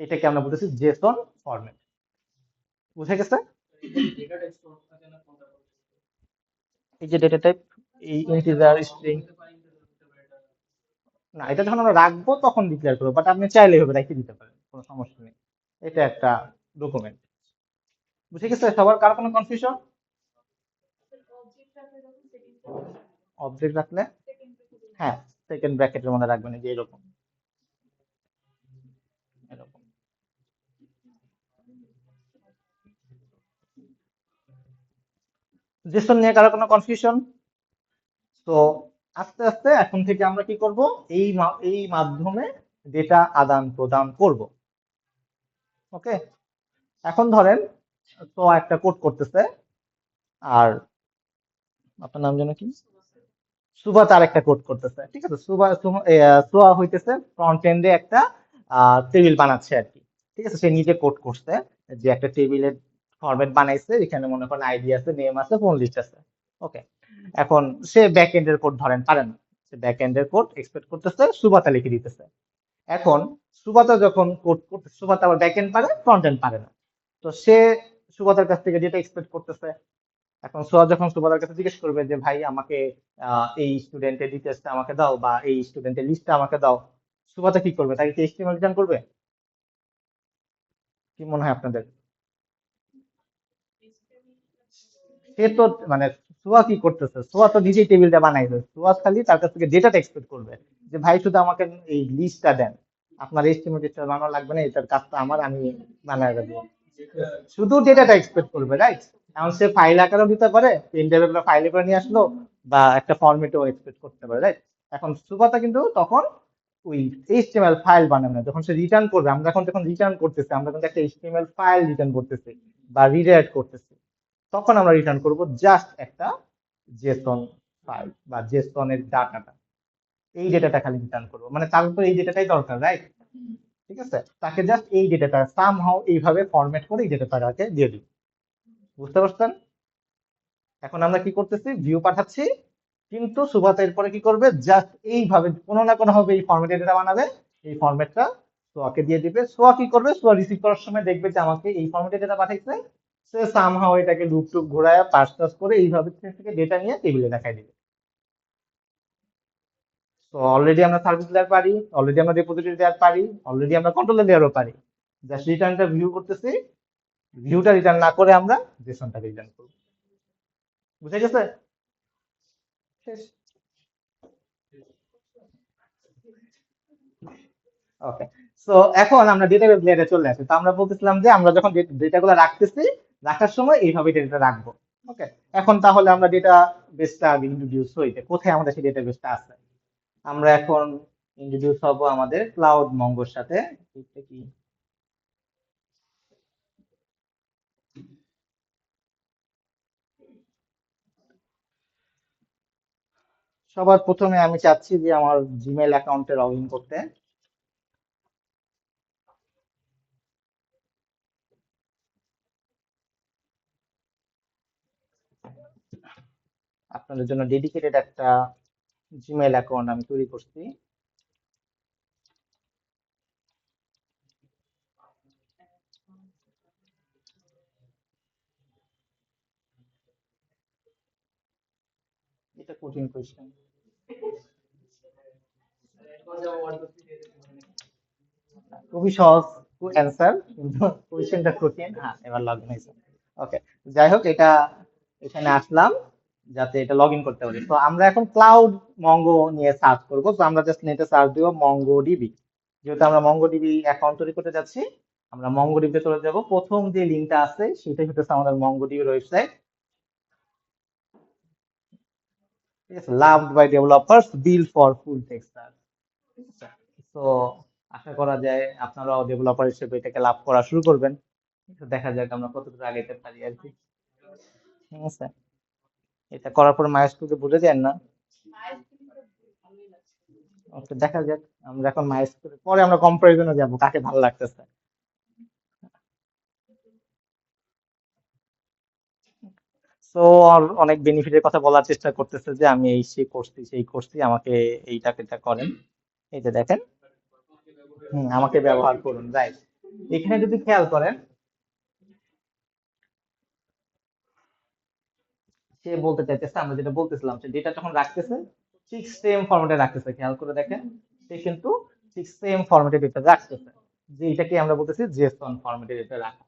এটাকে আমরা বলতেছি জেসন ফরম্যাট। বুঝে গেছে? এই যে ডেটা টাইপ, এই ইন্টিজার, স্ট্রিং, না এটা যখন আমরা রাখবো তখন ডিক্লেয়ার করবো, বাট আপনি চাইলে এভাবে রেখে দিতে পারেন, কোনো সমস্যা নেই। এটা একটা ডকুমেন্ট। বুঝে গেছে সবার? কারো কোনো কনফিউশন? অবজেক্ট রাখলে, হ্যাঁ, সেকেন্ড ব্র্যাকেটের মধ্যে রাখবেন, এই যে এরকম এরকম। জেসন নিয়ে কারো কোনো কনফিউশন? তো আস্তে আস্তে এখন থেকে আমরা কি করব, এই মাধ্যমে ডেটা আদান প্রদান করব। ওকে, এখন ধরেন তো একটা কোড করতেছে, আর আপনার নাম যেন কি, সুবা তার একটা কোড করতেছে, ঠিক আছে? সুবা হইতেছে ফ্রন্ট এন্ডে একটা টেবিল বানাচ্ছে আর কি, ঠিক আছে? সে নিজে কোড করছে যে একটা টেবিলের ফরম্যাট বানাইছে, এখানে মনে করেন আইডি আছে, নেম আছে, ফোন লিস্ট আছে। ওকে, এখন সে ব্যাক এন্ডের কোড ধরেন পারেন না, সে ব্যাক এন্ডের কোড এক্সপেক্ট করতেছে, সুবাতা লিখে দিতেছে। এখন সুবাতা যখন কোড করতে, সুবাতা আবার ব্যাক এন্ড পারে, ফ্রন্ট এন্ড পারে না, তো সে সুবাতার কাছ থেকে যেটা এক্সপেক্ট করতেছে। এখন সোয়া যখন সুবাদার কাছে জিজ্ঞেস করবে যে ভাই আমাকে এই স্টুডেন্টের ডিটেলসটা আমাকে দাও, বা এই স্টুডেন্টের লিস্টটা আমাকে দাও, সুবাদা কি করবে? তাকে কি এইচটিএমএল রিটার্ন করবে? কি মনে হয় আপনাদের? সে তো মানে সোয়া কি করতেছে, সোয়া তো নিজেই টেবিলটা বানাইছে, সোয়া খালি তার কাছ থেকে ডেটাটা এক্সপেক্ট করবে যে ভাই শুধু আমাকে এই লিস্টটা দেন, আপনার এইচটিএমএল লিস্টটা বানানো লাগবে না, এটার কাজটা আমার, আমি বানায় দেবো। শুধু ডেটাটা এক্সপেক্ট করবে, রাইট? এখন সে ফাইল আকারেও দিতে পারে, পেন ড্রাইভে ফাইলে করে নিয়ে আসলো, বা একটা ফরম্যাটেও এক্সপেক্ট করতে পারে, রাইট? এখন সুপারটা কিন্তু তখন ওই এইচটিএমএল ফাইল বানাবে না, যখন সে রিটার্ন করবে, আমরা এখন যখন রিটার্ন করতেছি, আমরা কিন্তু একটা এইচটিএমএল ফাইল রিটার্ন করতেছি বা রিডাইরেক্ট করতেছি, তখন আমরা রিটার্ন করব জাস্ট একটা জেসন ফাইল বা জেসনের ডাটাটা, এই ডেটাটা খালি রিটার্ন করবো, মানে তার তো এই ডেটাটাই দরকার, রাইট? ঠিক আছে, তাকে জাস্ট এই ডেটাটা সামহাও এইভাবে ফরম্যাট করে এই ডেটাটাকে দিয়ে দিই। বুঝতে পারছেন? এখন আমরা কি করতেছি, ভিউ পাঠাচ্ছি, কিন্তু সুভাষ এরপরে কি করবে, জাস্ট এইভাবে কোনো না কোনো ভাবে এই ফরম্যাটে ডেটা বানাবে, এই ফরম্যাটটা সোয়াকে দিয়ে দিবে। সোয়া কি করবে, সোয়া রিসিভ করার সময় দেখবে যে আমাকে এই ফরম্যাটে ডেটা পাঠাইছে, সে সামহাও এটাকে লুপ টুপ ঘোরায় পার্স টার্স করে এইভাবে থেকে ডেটা নিয়ে টেবিলে দেখাই দিবে। তো অলরেডি আমরা সার্ভিস লেয়ার পারি, অলরেডি আমরা রেপোজিটরি লেয়ার পারি, অলরেডি আমরা কন্ট্রোল লেয়ারও পারি। জাস্ট রিটার্নটা ভিউ করতেছি, ভিউটা রিটার্ন না করে আমরা জেসনটাকে রিটার্ন করবো। বুঝে গেছে? শেষ। ওকে, সো এখন আমরা ডেটাবেস লেয়ারে চলে আসি। তো আমরা বলতেছিলাম যে আমরা যখন ডেটাগুলো রাখতেছি, রাখার সময় এইভাবে ডেটা রাখবো। ওকে, এখন তাহলে আমরা ডেটা বেসটা ইন্ট্রোডিউস হইতে, কোথায় আমাদের সেই ডেটা বেসটা আছে? আমরা এখন ইন্ট্রোডিউস হব আমাদের ক্লাউড মঙ্গোর সাথে। এটা কি সবার প্রথমে আমি চাচ্ছি যে আমার জিমেল অ্যাকাউন্টে লগ ইন করতে। আপনাদের জন্য ডেডিকেটেড একটা জিমেল অ্যাকাউন্ট আমি তৈরি করছি। এটা কঠিন কোয়েশ্চেন, খুবই সহজ অ্যান্সার, কিন্তু কোয়েশ্চেনটা কঠিন। হ্যাঁ, এবার লগ ইন হয়েছে। ওকে, যাই হোক, এটা এখানে আসলাম যাতে এটা লগ ইন করতে পারি। তো আমরা এখন ক্লাউড মঙ্গো নিয়ে সার্চ করবো, তো আমরা জাস্ট নেটে সার্চ দিব মঙ্গো ডিবি। যেহেতু আমরা মঙ্গো ডিবি অ্যাকাউন্ট তৈরি করতে যাচ্ছি, আমরা মঙ্গো ডিবিতে চলে যাব। প্রথম যে লিঙ্কটা আছে সেটাই হচ্ছে আমাদের মঙ্গো ডিবির ওয়েবসাইট, ঠিক আছে? Loved by developers, built for full text search, ঠিক আছে? তো আশা করা যায় আপনারাও ডেভেলপার হিসেবে এটাকে লাভ করা শুরু করবেন। তো দেখা যাক আমরা কতদূর আগাইতে পারি আর কি, ঠিক আছে? এটা করার পর মাইস্কুলকে ভুলে যান না। ওকে, দেখা যাক, আমরা এখন মাইস্কুল পরে আমরা কম্পারিজনে যাব কাকে ভালো লাগতেছে। তো অনেক বেনিফিটের কথা বলার চেষ্টা করতেছে যে আমি এই সেই করছি সেই করছি, আমাকে এইটা এটা করেন, এই যে দেখেন, আমাকে ব্যবহার করুন, রাইট? এখানে যদি খেয়াল করেন, সে বলতে চাইতেছে, আমরা যেটা বলতেছিলাম, সে ডেটা যখন রাখতেছে ঠিক সেম ফরম্যাটে রাখতেছে, খেয়াল করে দেখেন, সে কিন্তু ঠিক সেম ফরম্যাটে ডেটা রাখতেছে, যে এটাকে আমরা বলতেছি জেসন ফরম্যাটে ডেটা রাখা।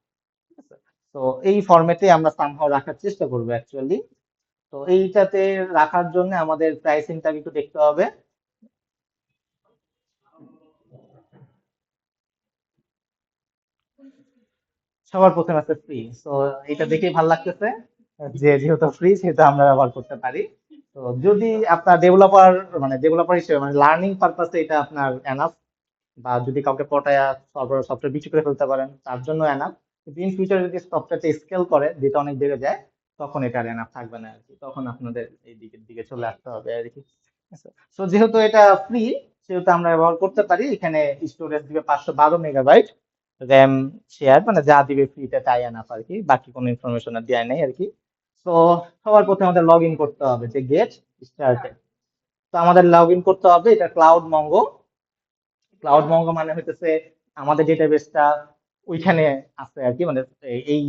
ঠিক আছে, তো এই ফরম্যাটে আমরা সামহাও রাখার চেষ্টা করবো অ্যাকচুয়ালি। তো এইটাতে রাখার জন্য আমাদের প্রাইসিংটাকে একটু দেখতে হবে। সবার প্রথমে আছে ফ্রি। তো এটা দেখেই ভালো লাগতেছে যে যেহেতু ফ্রি সেহেতু আমরা ব্যবহার করতে পারি। তো যদি আপনার ডেভেলপার, মানে ডেভেলপার হিসেবে মানে লার্নিং পারপাসে এটা আপনার এনাফ, বা যদি কাউকে পটায়া সফটওয়্যার বিক্রি করে ফেলতে পারেন তার জন্য এনাফ। কিন্তু ইন ফিউচার যদি সফটওয়্যারটা স্কেল করে, যেটা অনেক বেড়ে যায়, তখন এটা আর এনাফ থাকবে না আর কি, তখন আপনাদের এই দিকের দিকে চলে আসতে হবে আর কি। তো যেহেতু এটা ফ্রি, সেহেতু আমরা ব্যবহার করতে পারি। এখানে স্টোরেজ দিবে 512 মেগাবাইট, র্যাম শেয়ার, মানে যা দিবে ফ্রিতে তাই এনাফ আর কি, বাকি কোনো ইনফরমেশন আর দেওয়া নেই আর কি। তো সবার প্রথমে আমাদের লগ ইন করতে হবে যে গেট স্টার্টে। তো আমাদের লগ ইন করতে হবে, এটা ক্লাউড মঙ্গো। ক্লাউড মঙ্গো মানে হইতেছে আমাদের ডেটাবেসটা ওইখানে আছে আর কি, মানে এই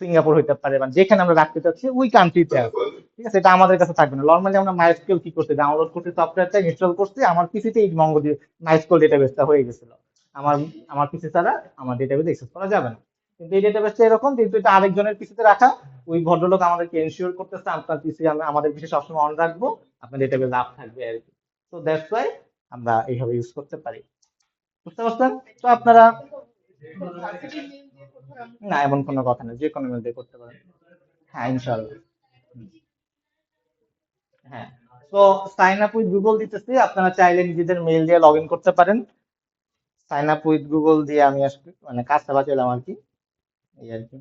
সিঙ্গাপুর হইতে পারে, মানে যেখানে আমরা রাখতে চাচ্ছি ওই কান্ট্রিতে আছে। ঠিক আছে, এটা আমাদের কাছে থাকবে না। নর্মালি আমরা মাইস্কুয়েল কি করছি, ডাউনলোড করছি, সফটওয়্যারটা ইনস্টল করছি, আমার পিসিতে এই মঙ্গো দিয়ে মাইস্কুয়েল ডেটাবেসটা হয়ে গেছিল। আমার আমার পিসি ছাড়া আমার ডেটাবেস অ্যাক্সেস করা যাবে না। কিন্তু এই ডেটাবেসটা এরকম, কিন্তু এটা আরেকজনের পিসিতে রাখা। ওই ভদ্রলোক আমাদেরকে এনশিওর করতেছে আপনার পিসি, আমাদের পিসি সবসময় অন রাখবো, আপনার ডেটাবেস আপ থাকবে আর কি। তো দ্যাটস ওয়াই আমরা এইভাবে ইউজ করতে পারি। বুঝতে পারছেন? তো আপনারা, না এমন কোনো কথা নেই, যে কোনো মেল দিয়ে করতে পারেন। হ্যাঁ, ইনশাল্লাহ। হ্যাঁ, তো সাইন আপ উইথ গুগল দিতেছি, আপনারা চাইলে নিজেদের মেইল দিয়ে লগ ইন করতে পারেন। সাইন আপ উইথ গুগল দিয়ে আমি আসলে মানে কাজটা বাঁচালাম আর কি, এই আর কি।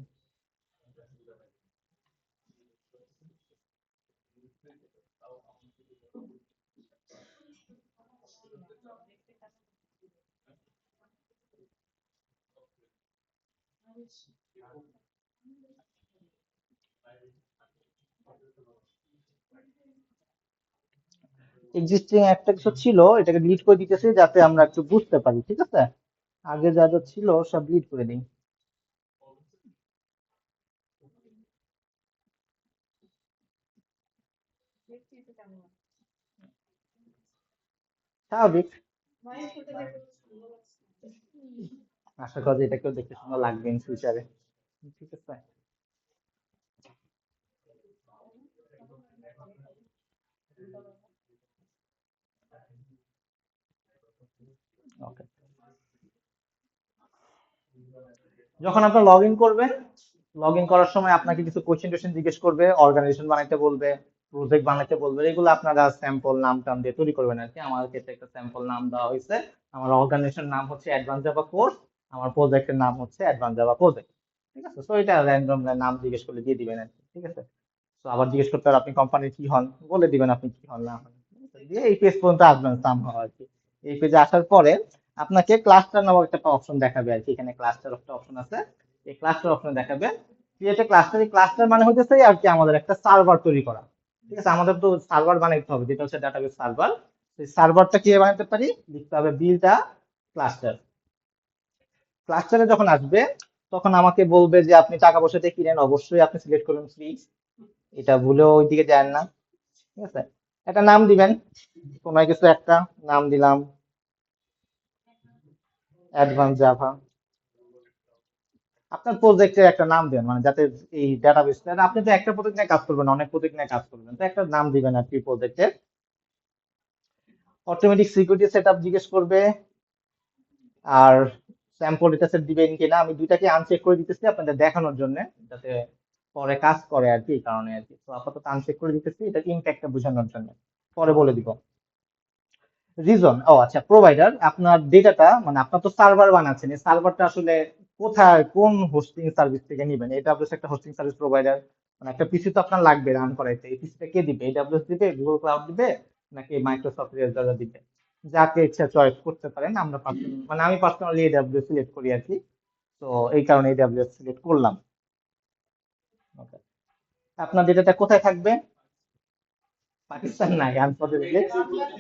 এক্সিস্টিং একটা কিছু ছিল, এটাকে ডিলিট করে দিতেছি যাতে আমরা একটু বুঝতে পারি, ঠিক আছে? আগে যা যা ছিল সব ডিলিট করে দিই। স্বাভাবিক, আশা করি এটাকেও দেখতে সুন্দর লাগবে ইন ফিউচারে। ঠিক আছে, ওকে। যখন আপনার লগ ইন করবেন, লগ ইন করার সময় আপনাকে কিছু কোশ্চেন টোশ্চেন জিজ্ঞেস করবে, অর্গানাইজেশন বানাইতে বলবে, প্রজেক্ট বানাইতে বলবে, এগুলো আপনারা স্যাম্পল নাম টাম দিয়ে তৈরি করবেন আর কি। আমার ক্ষেত্রে একটা স্যাম্পল নাম দেওয়া হয়েছে। আমার অর্গানাইজেশন নাম হচ্ছে অ্যাডভান্স জাভা কোর্স, আমার প্রজেক্টের নাম হচ্ছে অ্যাডভান্স জাভা প্রজেক্ট। ঠিক আছে, তো এটা র্যান্ডম নাম জিজ্ঞেস করলে দিয়ে দিবেন আর কি, ঠিক আছে। তো আবার জিজ্ঞেস করতে হবে আপনি কোম্পানির কি হন, বলে দিবেন আপনি কি হন না হন। দিয়ে এই পেজ পর্যন্ত আসবেন সাম হওয়া আর কি। এই পেজে আসার পরে আপনাকে ক্লাস্টার নামক একটা অপশন দেখাবে আর কি, এখানে ক্লাস্টার একটা অপশন আছে। এই ক্লাস্টার অপশন দেখাবে ক্রিয়েট এ ক্লাস্টার। এই ক্লাস্টার মানে হচ্ছে আর কি আমাদের একটা সার্ভার তৈরি করা। ঠিক আছে, আমাদের তো সার্ভার বানাইতে হবে, যেটা হচ্ছে ডাটাবেস সার্ভার। সেই সার্ভারটা কিভাবে বানাতে পারি, লিখতে হবে বিল্ড আ ক্লাস্টার। ক্লাস্টারে যখন আসবে তখন আমাকে বলবে যে আপনি টাকা পয়সা দিয়ে কিনেন, অবশ্যই আপনি সিলেক্ট করুন ফ্রি, এটা ভুলেও ওইদিকে যায় না। ঠিক আছে, একটা নাম দিবেন, কোনো কিছু একটা নাম দিলাম, অ্যাডভান্স জাভা। আপনার প্রজেক্টের একটা নাম দেন, মানে যাতে এই ডাটাবেস, আপনি তো একটা প্রজেক্ট নিয়ে কাজ করবেন, অনেক প্রজেক্ট নিয়ে কাজ করবেন, তো একটা নাম দিবেন আর কি প্রজেক্টের। অটোমেটিক সিকিউরিটি সেটআপ জিজ্ঞেস করবে, আর স্যাম্পল ডেটা সেট দিবেন কিনা। আমি দুইটাকে আনচেক করে দিতেছি আপনাদের দেখানোর জন্য, যাতে পরে কাজ করে আর কি, এই কারণে আর কি। তো আপাতত আনচেক করে দিতেছি, এটা ইম্প্যাক্টটা বোঝানোর জন্য, পরে বলে দিব। রিজন, ও আচ্ছা, প্রোভাইডার, আপনার ডেটাটা মানে আপনার তো সার্ভার বানাচ্ছেন, এই সার্ভারটা আসলে কোথায়, কোন হোস্টিং সার্ভিস থেকে নিবেন। এডব্লিউএস একটা হোস্টিং সার্ভিস প্রোভাইডার, মানে একটা পিসি তো আপনার লাগবে রান করাইতে, এই পিসিটা কে দিবে, এডব্লিউএস দিবে, গুগল ক্লাউড দিবে, নাকি মাইক্রোসফট এজার দিবে। যাকে ইচ্ছা চয়েস করতে পারেন। আমরা মানে আমি পার্সোনালি এডব্লিউএস সিলেক্ট করি আর কি। তো এই কারণে এডব্লিউএস সিলেক্ট করলাম। Okay. আপনার ডেটাটা কোথায় থাকবে? পাকিস্তান নাই আনফরচুনেটলি।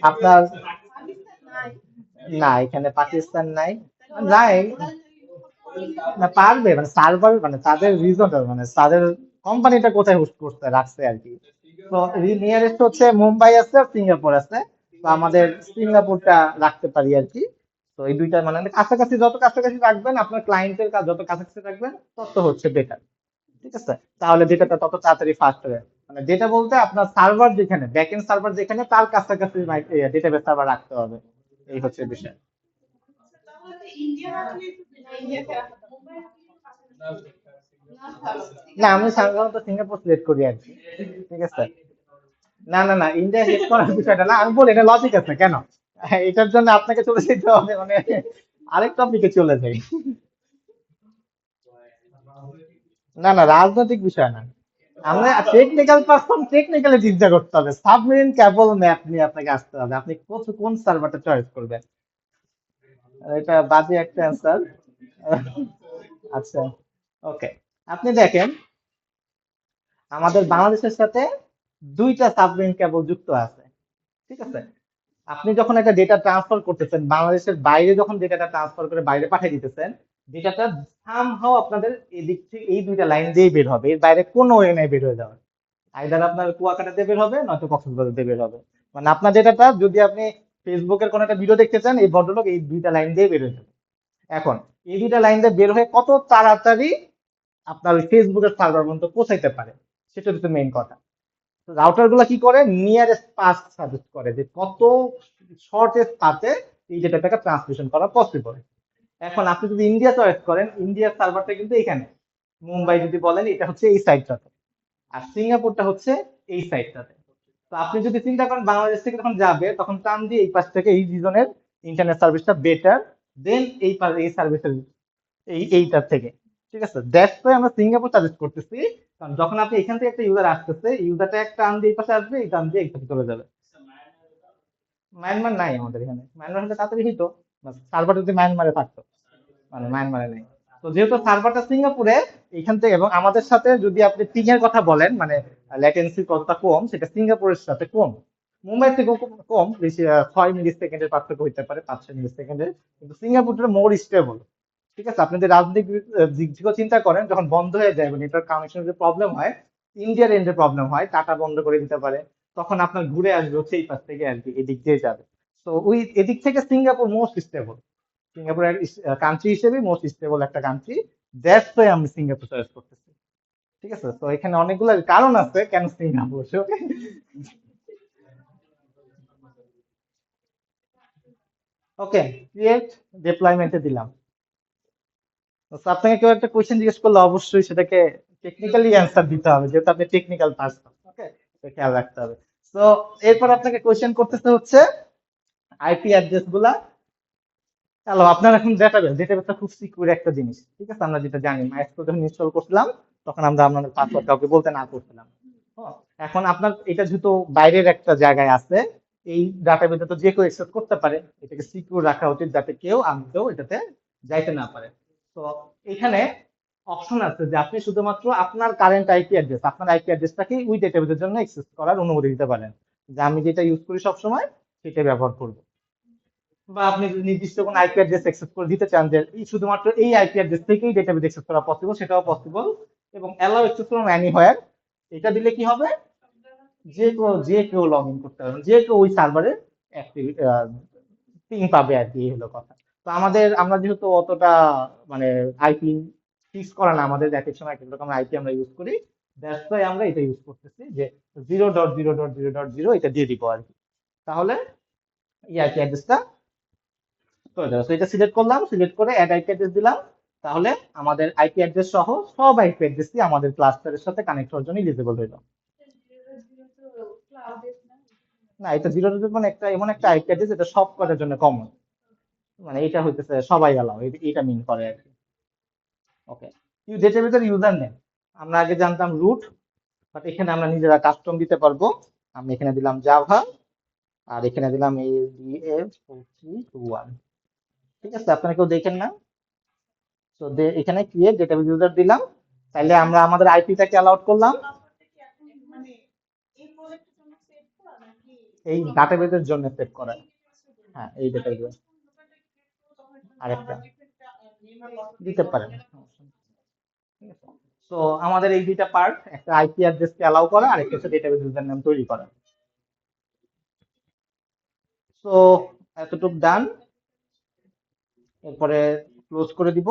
আপনার, না এখানে পাকিস্তান নাই, নাই। না পারবে, মানে সার্ভার, মানে তাদের রিজন, মানে তাদের কোম্পানিটা কোথায় হোস্ট করতে রাখছে আর কি। তো নিয়ারেস্ট হচ্ছে মুম্বাই আছে আর সিঙ্গাপুর আছে। তো আমাদের সিঙ্গাপুরটা রাখতে পারি আর কি। তো এই দুইটা মানে কাছাকাছি, যত কাছাকাছি রাখবেন আপনার ক্লায়েন্টের কাজ, যত কাছাকাছি রাখবেন তত হচ্ছে বেটার। ঠিক আছে, তাহলে ডেটাটা তত তাড়াতাড়ি ফাস্ট হবে। মানে ডেটা বলতে আপনার সার্ভার যেখানে, ব্যাকএন্ড সার্ভার যেখানে, তার কাছাকাছি ডেটাবেস সার্ভার রাখতে হবে। এই হচ্ছে বিষয়। না আমি সাধারণত সিঙ্গাপুর সিলেক্ট করি আর কি। ঠিক আছে। না না না, ইন্ডিয়া হেড করার বিষয়টা না, আমি বলি এটা লজিক আছে কেন। এটার জন্য আপনাকে চলে যেতে হবে মানে আরেক টপিকে চলে যাই। না না, রাজনৈতিক বিষয় না। আমরা টেকনিক্যাল পারসন, টেকনিক্যালি চিন্তা করতে হবে। সাবমেরিন কেবল ম্যাপ নিয়ে আপনাকে আসতে হবে, আপনি কোন সার্ভারটা চয়েস করবেন। এটা বাজে একটা অ্যান্সার। আচ্ছা, ওকে। আপনি দেখেন আমাদের বাংলাদেশের সাথে দুইটা সাবমেরিন কেবল যুক্ত আছে। ঠিক আছে। আপনি যখন একটা ডেটা ট্রান্সফার করতেছেন বাংলাদেশের বাইরে, যখন ডেটাটা ট্রান্সফার করে বাইরে পাঠিয়ে দিতেছেন, ডেটাটা সামহাও আপনাদের এদিক থেকে এই দুইটা লাইন দিয়ে বের হবে, এর বাইরে কোনো ওয়ে নাই বের হয়ে যাওয়ার। আইদার আপনার কুয়াকাটাতে বের হবে, নয়তো কক্সবাজারে বের হবে। মানে আপনার ডেটাটা যদি আপনি ফেসবুকের কোনো একটা ভিডিও দেখতে চান, এই ভদ্রলোক এই দুইটা লাইন দিয়ে বের হয়ে যাবে। এখন এই দুইটা লাইন দিয়ে বের হয়ে কত তাড়াতাড়ি আপনার ওই ফেসবুকের সার্ভার পর্যন্ত পৌঁছাইতে পারে, সেটা হচ্ছে মেইন কথা। রাউটার গুলা কি করে, নিয়ারেস্ট পাস সাজেস্ট করে যে কত শর্টেস্ট পাথে এই ডেটাটাকে ট্রান্সমিশন করা পসিবল। এখন আপনি যদি ইন্ডিয়া চয়েস করেন, ইন্ডিয়ার সার্ভারটা কিন্তু এখানে, মুম্বাই যদি বলেন এটা হচ্ছে এই সাইডটাতে, আর সিঙ্গাপুরটা হচ্ছে এই সাইডটাতে। তো আপনি যদি চিন্তা করেন বাংলাদেশ থেকে যখন যাবে, তখন টান দিয়ে এই পাশ থেকে এই রিজনের ইন্টারনেট সার্ভিসটা বেটার দেন এই সার্ভিসের এইটার থেকে। ঠিক আছে, দ্যাটস ওয়াই আমরা সিঙ্গাপুর সাজেস্ট করতেছি। কারণ যখন আপনি এখান থেকে একটা ইউজার আসতেছে, ইউজারটা একটা টান দিয়ে এই পাশে আসবে, এই টান দিয়ে এই পাশে চলে যাবে। মায়ানমার নাই আমাদের এখানে, মায়ানমার হলে তাড়াতাড়ি হইতো, সার্ভার যদি মায়ানমারে থাকতো। মানে মায়ানমারে নেই। তো যেহেতু সার্ভারটা সিঙ্গাপুরে, এখান থেকে, এবং আমাদের সাথে যদি আপনি পিং এর কথা বলেন, মানে ল্যাটেন্সি কতটা কম, সেটা সিঙ্গাপুরের সাথে কম। মুম্বাই থেকে কম, বেশি 6 মিলি সেকেন্ডের পার্থক্য হইতে পারে, 5-6 মিলি সেকেন্ডের। কিন্তু সিঙ্গাপুরটা মোর স্টেবল। ঠিক আছে, আপনি যদি রাজনৈতিক দিক থেকেও চিন্তা করেন, যখন বন্ধ হয়ে যায় নেটওয়ার্ক কানেকশনের যে প্রবলেম হয়, ইন্ডিয়ার এন্ডে প্রবলেম হয়, টাটা বন্ধ করে দিতে পারে, তখন আপনার ঘুরে আসবে হচ্ছে এই পাশ থেকে আর কি, এদিক দিয়ে যাবে। তো ওই এদিক থেকে Singapore most stable. Singapore country হিসেবে মোস্ট স্টেবল একটা কান্ট্রি। দ্যাটস ওয়াই আমি সিঙ্গাপুর চয়েস করতেছি। ঠিক আছে, তো এখানে অনেকগুলো কারণ আছে কেন সিঙ্গাপুর। ওকে, ক্রিয়েট ডিপ্লয়মেন্টে দিলাম। তো আপনাকে কেউ একটা কোয়েশ্চেন জিজ্ঞেস করলে অবশ্যই সেটাকে টেকনিক্যালি অ্যান্সার দিতে হবে, যেহেতু আপনি টেকনিক্যাল পার্সন। ওকে, খেয়াল রাখতে হবে। তো এরপর আপনাকে কোয়েশ্চেন করতেছে হচ্ছে আইপি অ্যাড্রেস গুলা। হ্যালো, আপনার এখন ডেটাবেসটা খুব সিকিউর একটা জিনিস। ঠিক আছে, আমরা যেটা জানি মাইস্কুল যখন ইনস্টল করছিলাম, তখন আমরা আপনাদের পাসওয়ার্ড কাউকে বলতে না করছিলাম। হ্যাঁ, এখন আপনার এটা যেহেতু বাইরের একটা জায়গায় আছে, এই ডাটাবেসে তো যে কেউ অ্যাক্সেস করতে পারে, এটাকে সিকিউর রাখা উচিত যাতে কেউ আনতেও এটাতে যাইতে না পারে। তো এখানে অপশন আছে যে আপনি শুধুমাত্র আপনার কারেন্ট আইপি অ্যাড্রেস, আপনার আইপি অ্যাড্রেসটাকে ওই ডেটাবেসের জন্য অ্যাক্সেস করার অনুমতি দিতে পারেন, যে আমি যেটা ইউজ করি সবসময় সেটা ব্যবহার করব। বা আপনি যদি নির্দিষ্ট কোনো আইপি অ্যাড্রেস অ্যাক্সেস করে দিতে চান যে শুধুমাত্র এই আইপি অ্যাড্রেস থেকেই ডেটাবেস অ্যাক্সেস করা পসিবল, সেটাও পসিবল। এবং অ্যালাউ অ্যাক্সেস ফ্রম এনিহোয়ার, এটা দিলে কি হবে, যে কেউ লগ ইন করতে পারবে, যে কেউ ওই সার্ভারে পিং পাবে আর কি, এই হলো কথা। তো আমরা যেহেতু অতটা মানে আইপি ফিক্স করা না, আমাদের এক এক সময় এক এক রকম আইপি আমরা ইউজ করি, দ্যাটস ওয়াই আমরা এটা ইউজ করতেছি যে 0.0.0.0 এটা দিয়ে দিব আর কি। তাহলে এই আইপি অ্যাড্রেসটা করে দেবো। তো এটা সিলেক্ট করলাম, সিলেক্ট করে অ্যাড আইপি অ্যাড্রেস দিলাম। তাহলে আমাদের আইপি অ্যাড্রেস সহ সব আইপি অ্যাড্রেসই আমাদের ক্লাস্টারের সাথে কানেক্ট হওয়ার জন্য ইলিজিবল হইলো। না, এটা 0.0 মানে একটা এমন একটা আইপি অ্যাড্রেস এটা সব কটার জন্য কমন, মানে এটা হইতেছে সবাই এলাও, এটা মিন করে আর কি। ওকে, ডেটাবেসের ইউজার নেম, আমরা আগে জানতাম রুট, বাট এখানে আমরা নিজেরা কাস্টম দিতে পারবো। আমি এখানে দিলাম জাভা, আর এখানে দিলাম ADF4321। ঠিক আছে, আপনারা কেউ দেখেন না। তো এখানে ক্রিয়েট ডেটাবেস ইউজার দিলাম। তাইলে আমরা আমাদের আইপিটাকে অ্যালাউড করলাম এই ডাটাবেসের জন্য সেভ করা। হ্যাঁ, এই ডেটাবেস আরেকটা। দিতে পারেন, সমস্যা নেই। ঠিক আছে। তো আমাদের এই দুইটা পার্ট, একটা আইপি অ্যাড্রেসকে অ্যালাউ করা আর একটা হচ্ছে ডেটাবেস ইউজার নাম তৈরি করা। তো এতটুকু ডান। এরপরে ক্লোজ করে দিব।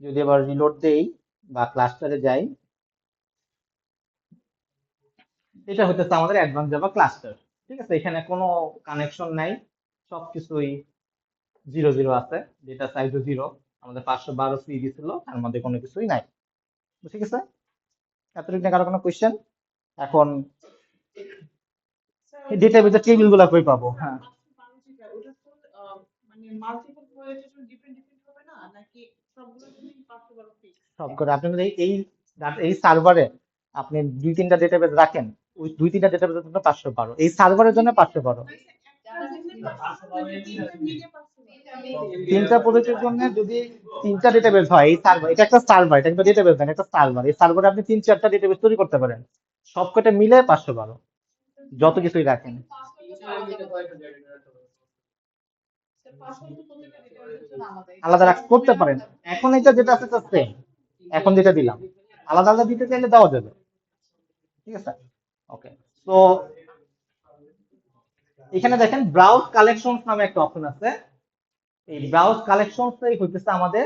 যদি আবার রিলোড দেই বা ক্লাস্টারে যাই, এটা হচ্ছে আমাদের অ্যাডভান্স জাভা ক্লাস্টার। ঠিক আছে, এখানে কোনো কানেকশন নাই, সবকিছুই 0 0 আছে, ডেটা সাইজও 0। আমাদের 512 সিডি ছিল, তার মধ্যে কোনো কিছুই নাই। ঠিক আছে, এতটুকু নিয়ে কারো কোনো কোয়েশ্চেন? এখন ডেটাবেজের টেবিল গুলা কই পাবো? হ্যাঁ, সব করে আপনাদের এই সার্ভারে আপনি 2 3টা ডেটাবেজ রাখেন, ওই 2 3টা ডেটাবেজের জন্য 512, এই সার্ভারের জন্য 512। তিনটা প্রজেক্টের জন্য যদি 3টা ডেটাবেস হয়, এই সার্ভার, এটা একটা সার্ভার, এটা কিন্তু ডেটাবেস না, একটা সার্ভার। এই সার্ভারে আপনি 3 4টা ডেটাবেস তৈরি করতে পারেন, সবকটা মিলে 512, যত কিছুই রাখেন। আলাদা করতে পারেন। এখন এটা যেটা আছে সেম, এখন যেটা দিলাম, আলাদা আলাদা দিতে চাইলে দেওয়া যাবে। ঠিক আছে, ওকে। তো এখানে দেখেন ব্রাউজ কালেকশনস নামে একটা অপশন আছে। এই ব্রাউজ কালেকশনস হইতেছে আমাদের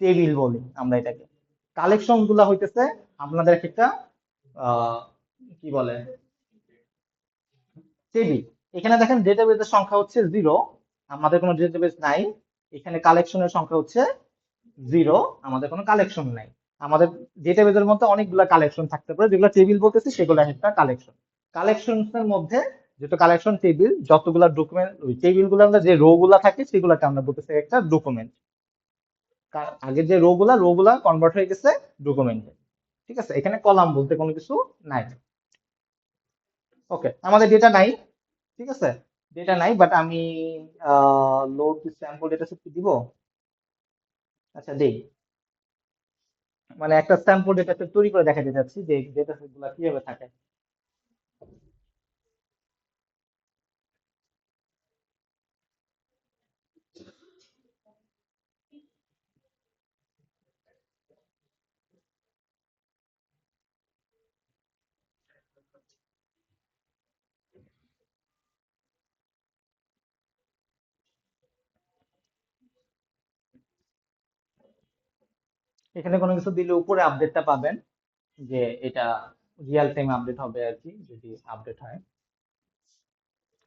টেবিল বলি আমরা এটাকে। কালেকশন গুলা হইতেছে আপনাদের একটা কি বলে, টেবিল। এখানে দেখেন ডেটাবেসের সংখ্যা হচ্ছে 0, আমাদের কোনো ডেটাবেস নাই। এখানে কালেকশনের সংখ্যা হচ্ছে 0, আমাদের কোনো কালেকশন নাই। আমাদের ডেটাবেসের মধ্যে অনেকগুলা কালেকশন থাকতে পারে, যেগুলো টেবিল বলতেছি সেগুলো একটা কালেকশন। কালেকশনস এর মধ্যে যেটা কালেকশন টেবিল, যতগুলা ডকুমেন্ট, ওই টেবিল গুলো যে রো গুলা থাকে সেগুলোকে আমরা বলতেছি একটা ডকুমেন্ট। আগে যে রো গুলা কনভার্ট হয়ে গেছে ডকুমেন্টে। ঠিক আছে, এখানে কলাম বলতে কোনো কিছু নাই। ওকে, আমাদের ডেটা নাই। ঠিক আছে, ডেটা নাই, বাট আমি লোড স্যাম্পল ডেটা সেট দিব। আচ্ছা দেই, মানে একটা স্যাম্পল ডেটা সেট তৈরি করে দেখাতে যাচ্ছি যে ডেটা সেট গুলা কিভাবে থাকে। এখানে কোনো কিছু দিলে উপরে আপডেটটা পাবেন, যে এটা রিয়েল টাইম আপডেট হবে আর কি, যদি আপডেট হয়।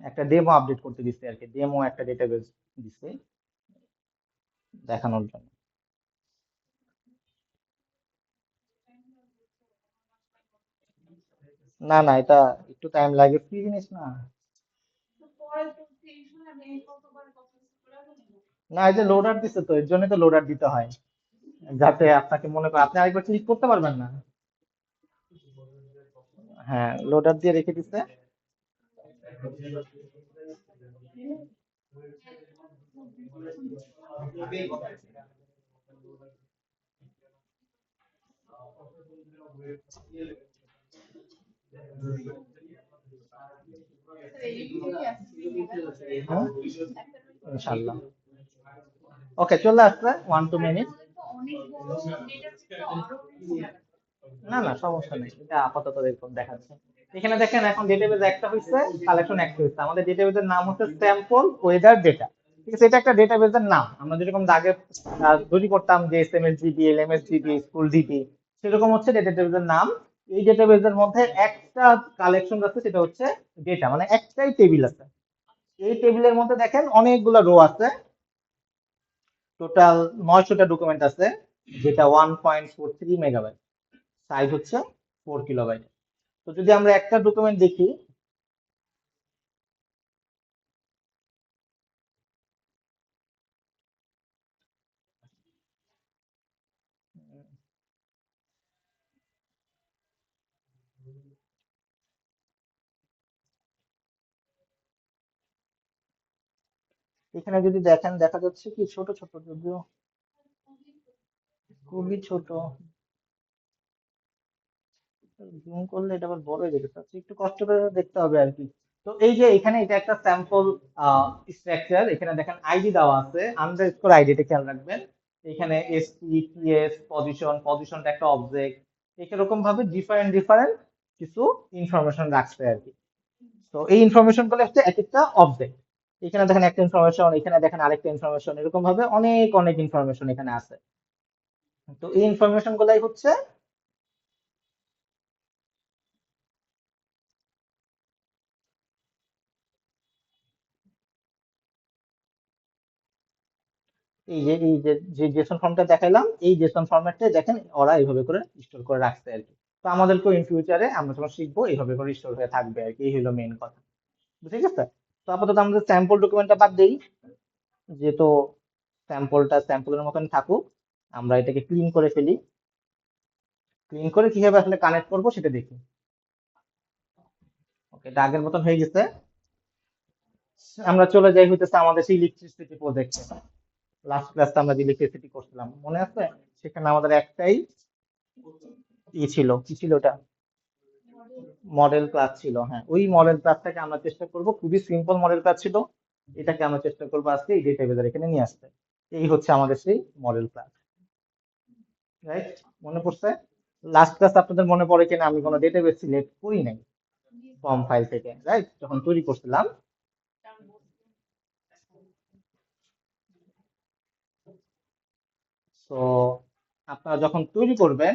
একটা ডেমো আপডেট করতে দিচ্ছে আর কি, ডেমো একটা ডেটাবেস দিচ্ছে দেখানোর জন্য। না না, এটা একটু টাইম লাগে, ফ্রি জিনিস না। না, এই যে লোডার দিচ্ছে তো, এর জন্য তো লোডার দিতে হয়, যাতে আপনাকে মনে করেন আপনি আরেকবার ক্লিক করতে পারবেন না। হ্যাঁ, লোডার দিয়ে রেখে দিচ্ছে। হুম, ইনশাল্লাহ। ওকে, চলে আসবে 1 2 মিনিট। না না, সমস্যা নেই, এটা আপাতত এরকম দেখাচ্ছে। এখানে দেখেন এখন ডেটাবেস একটা হচ্ছে, কালেকশন একটা হচ্ছে। আমাদের ডেটাবেসের নাম হচ্ছে স্যাম্পল ওয়েদার ডেটা। ঠিক আছে, এটা একটা ডেটাবেসের নাম। আমরা যেরকম আগে তৈরি করতাম যে এসএমএসডিবি, এলএমএসডিবি, স্কুল ডিবি, সেরকম হচ্ছে ডেটাবেসের নাম। এই ডেটাবেসের মধ্যে একটা কালেকশন আছে, সেটা হচ্ছে ডেটা, মানে একটাই টেবিল আছে। এই টেবিলের মধ্যে দেখেন অনেকগুলো রো আছে, টোটাল 900টা ডকুমেন্ট আছে, যেটা 1.43 মেগাবাইট, সাইজ হচ্ছে 4 কিলোবাইট। তো যদি আমরা একটা ডকুমেন্ট দেখি, এখানে যদি দেখেন দেখা যাচ্ছে কি ছোট ছোট, যদিও খুবই ছোট, জুম করলে এটা আবার বড় হয়ে যেতে চাচ্ছে, একটু কষ্ট করে দেখতে হবে আর কি। তো এই যে এখানে এটা একটা স্যাম্পল স্ট্রাকচার, এখানে দেখেন আইডি দেওয়া আছে, আন্ডারস্কোর আইডিটা খেয়াল রাখবেন। এখানে এসপি, টিএস, পজিশন, পজিশনটা একটা অবজেক্ট, এরকম ভাবে ডিফারেন্ট ডিফারেন্ট কিছু ইনফরমেশন রাখছে আর কি। তো এই ইনফরমেশন গুলো হচ্ছে এক একটা অবজেক্ট। এখানে দেখেন একটা ইনফরমেশন, এখানে দেখেন আরেকটা ইনফরমেশন, এরকম ভাবে অনেক অনেক ইনফরমেশন এখানে আছে। তো এই ইনফরমেশন গুলাই হচ্ছে এই যে জেসন ফর্মটা দেখাইলাম, এই জেসন ফরম্যাটটা দেখেন ওরা এইভাবে করে স্টোর করে রাখছে আর কি। তো আমাদেরকেও ইন ফিউচারে আমরা যখন শিখবো এইভাবে করে স্টোর হয়ে থাকবে আর কি, এই হলো মেইন কথা। বুঝে গেছে? তো আপাতত আমাদের স্যাম্পল ডকুমেন্টটা বাদ দেই, যেহেতু স্যাম্পলটা স্যাম্পলের মতন থাকুক। আমরা এটাকে ক্লিন করে ফেলি, ক্লিন করে কিভাবে আসলে কানেক্ট করবো সেটা দেখি। ওকে, এটা আগের মতন হয়ে গেছে। আমরা চলে যাই হইতেছে আমাদের সেই ইলেকট্রিসিটি প্রজেক্টে। লাস্ট ক্লাসে আমরা যে ইলেকট্রিসিটি করছিলাম মনে আছে? সেখানে আমাদের একটাই ই ছিল, কি ছিল ওটা, মডেল ক্লাস ছিল। হ্যাঁ, ওই মডেল ক্লাসটাকে আমরা চেষ্টা করব, খুবই সিম্পল মডেল ক্লাস ছিল, এটাকে আমরা চেষ্টা করবো আজকে এই ডেটাবেজের এখানে নিয়ে আসতে। এই হচ্ছে আমাদের সেই মডেল ক্লাস, রাইট? মনে পড়ছে? লাস্ট ক্লাস আপনাদের মনে পড়ে কিনা আমি কোনো ডেটাবেস সিলেক্ট করি নাই ফর্ম ফাইল থেকে, রাইট? যখন তৈরি করছিলাম। তো আপনারা যখন তৈরি করবেন,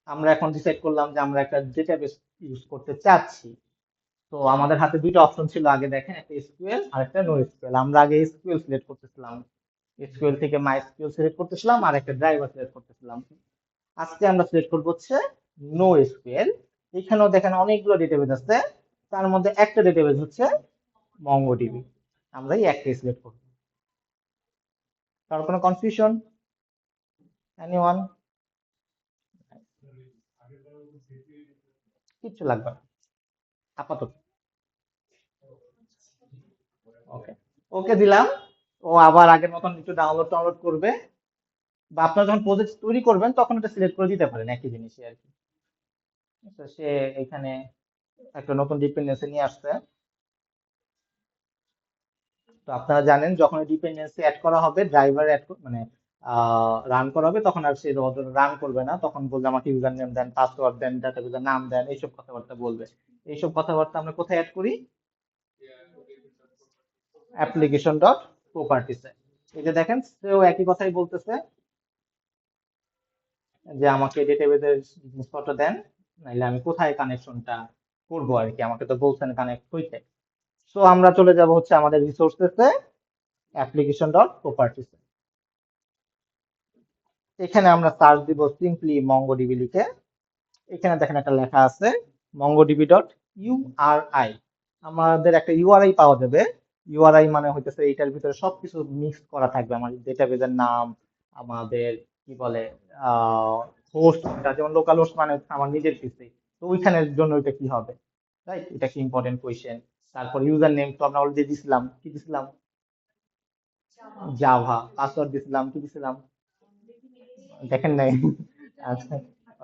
আমরা এখন ডিসাইড করলাম যে আমরা একটা ডেটাবেস ইউজ করতে চাচ্ছি। তো আমাদের হাতে দুইটা অপশন ছিল, আগে দেখেন একটা এসকিউএল আর একটা নো এসকিউএল। আমরা আগে এসকিউএল সিলেক্ট করতেছিলাম, এসকিউএল থেকে মাই এসকিউএল সিলেক্ট করতেছিলাম আর একটা ড্রাইভার সিলেক্ট করতেছিলাম। আজকে আমরা সিলেক্ট করবো হচ্ছে নো এসকিউএল। এখানেও দেখেন অনেকগুলো ডেটাবেস আছে, তার মধ্যে একটা ডেটাবেস হচ্ছে মঙ্গোডিবি। আমরা এই একটাই সিলেক্ট করবো। কারো কোনো কনফিউশন? এনিওয়ান? কিচ্ছু লাগবে না আপাতত। ওকে, ওকে দিলাম। ও আবার আগের মতন একটু ডাউনলোড টাউনলোড করবে, বা আপনারা যখন প্রজেক্ট তৈরি করবেন তখন এটা সিলেক্ট করে দিতে পারেন, একই জিনিসই আর কি। তো সে এখানে একটা নতুন ডিপেন্ডেন্সি নিয়ে আসছে। তো আপনারা জানেন যখন ডিপেন্ডেন্সি অ্যাড করা হবে, ড্রাইভার অ্যাড মানে রান করা হবে, তখন আর সে রান করবে না, তখন বলবে আমাকে ইউজার নেম দেন, পাসওয়ার্ড দেন, ডাটাবেসের নাম দেন, এইসব কথাবার্তা বলবে। এইসব কথাবার্তা আমরা কোথায় অ্যাড করি? অ্যাপ্লিকেশন ডট প্রপার্টিসে। এই যে দেখেন সেও একই কথাই বলতেছে যে আমাকে ডেটাবেসের জিনিসপত্র দেন, নাইলে আমি কোথায় কানেকশনটা করবো আর কি, আমাকে তো বলছেন কানেক্ট হইতে। সো আমরা চলে যাব হচ্ছে আমাদের রিসোর্সেসে, অ্যাপ্লিকেশন ডট প্রপার্টিসে। এখানে আমরা সার্চ দিব সিম্পলি মঙ্গোডিবি লিখে। এখানে দেখেন একটা লেখা আছে মঙ্গোডিবি ডট ইউআরআই। আমাদের একটা ইউআরআই পাওয়া যাবে। ইউআরআই মানে হইতেছে এটার ভিতরে সবকিছু মিক্স করা থাকবে, আমাদের ডেটাবেসের নাম, আমাদের কি বলে হোস্ট, যেমন লোকাল হোস্ট মানে হচ্ছে আমার নিজের পিসি। তো ওইখানের জন্য এটা কি হবে, রাইট? এটা কি ইম্পর্টেন্ট কোয়েশ্চেন। তারপর ইউজার নেম তো আমরা অলরেডি দিছিলাম, কি দিছিলাম? জাভা। পাসওয়ার্ড দিছিলাম, কি দিছিলাম? দেখেন নাই? আচ্ছা,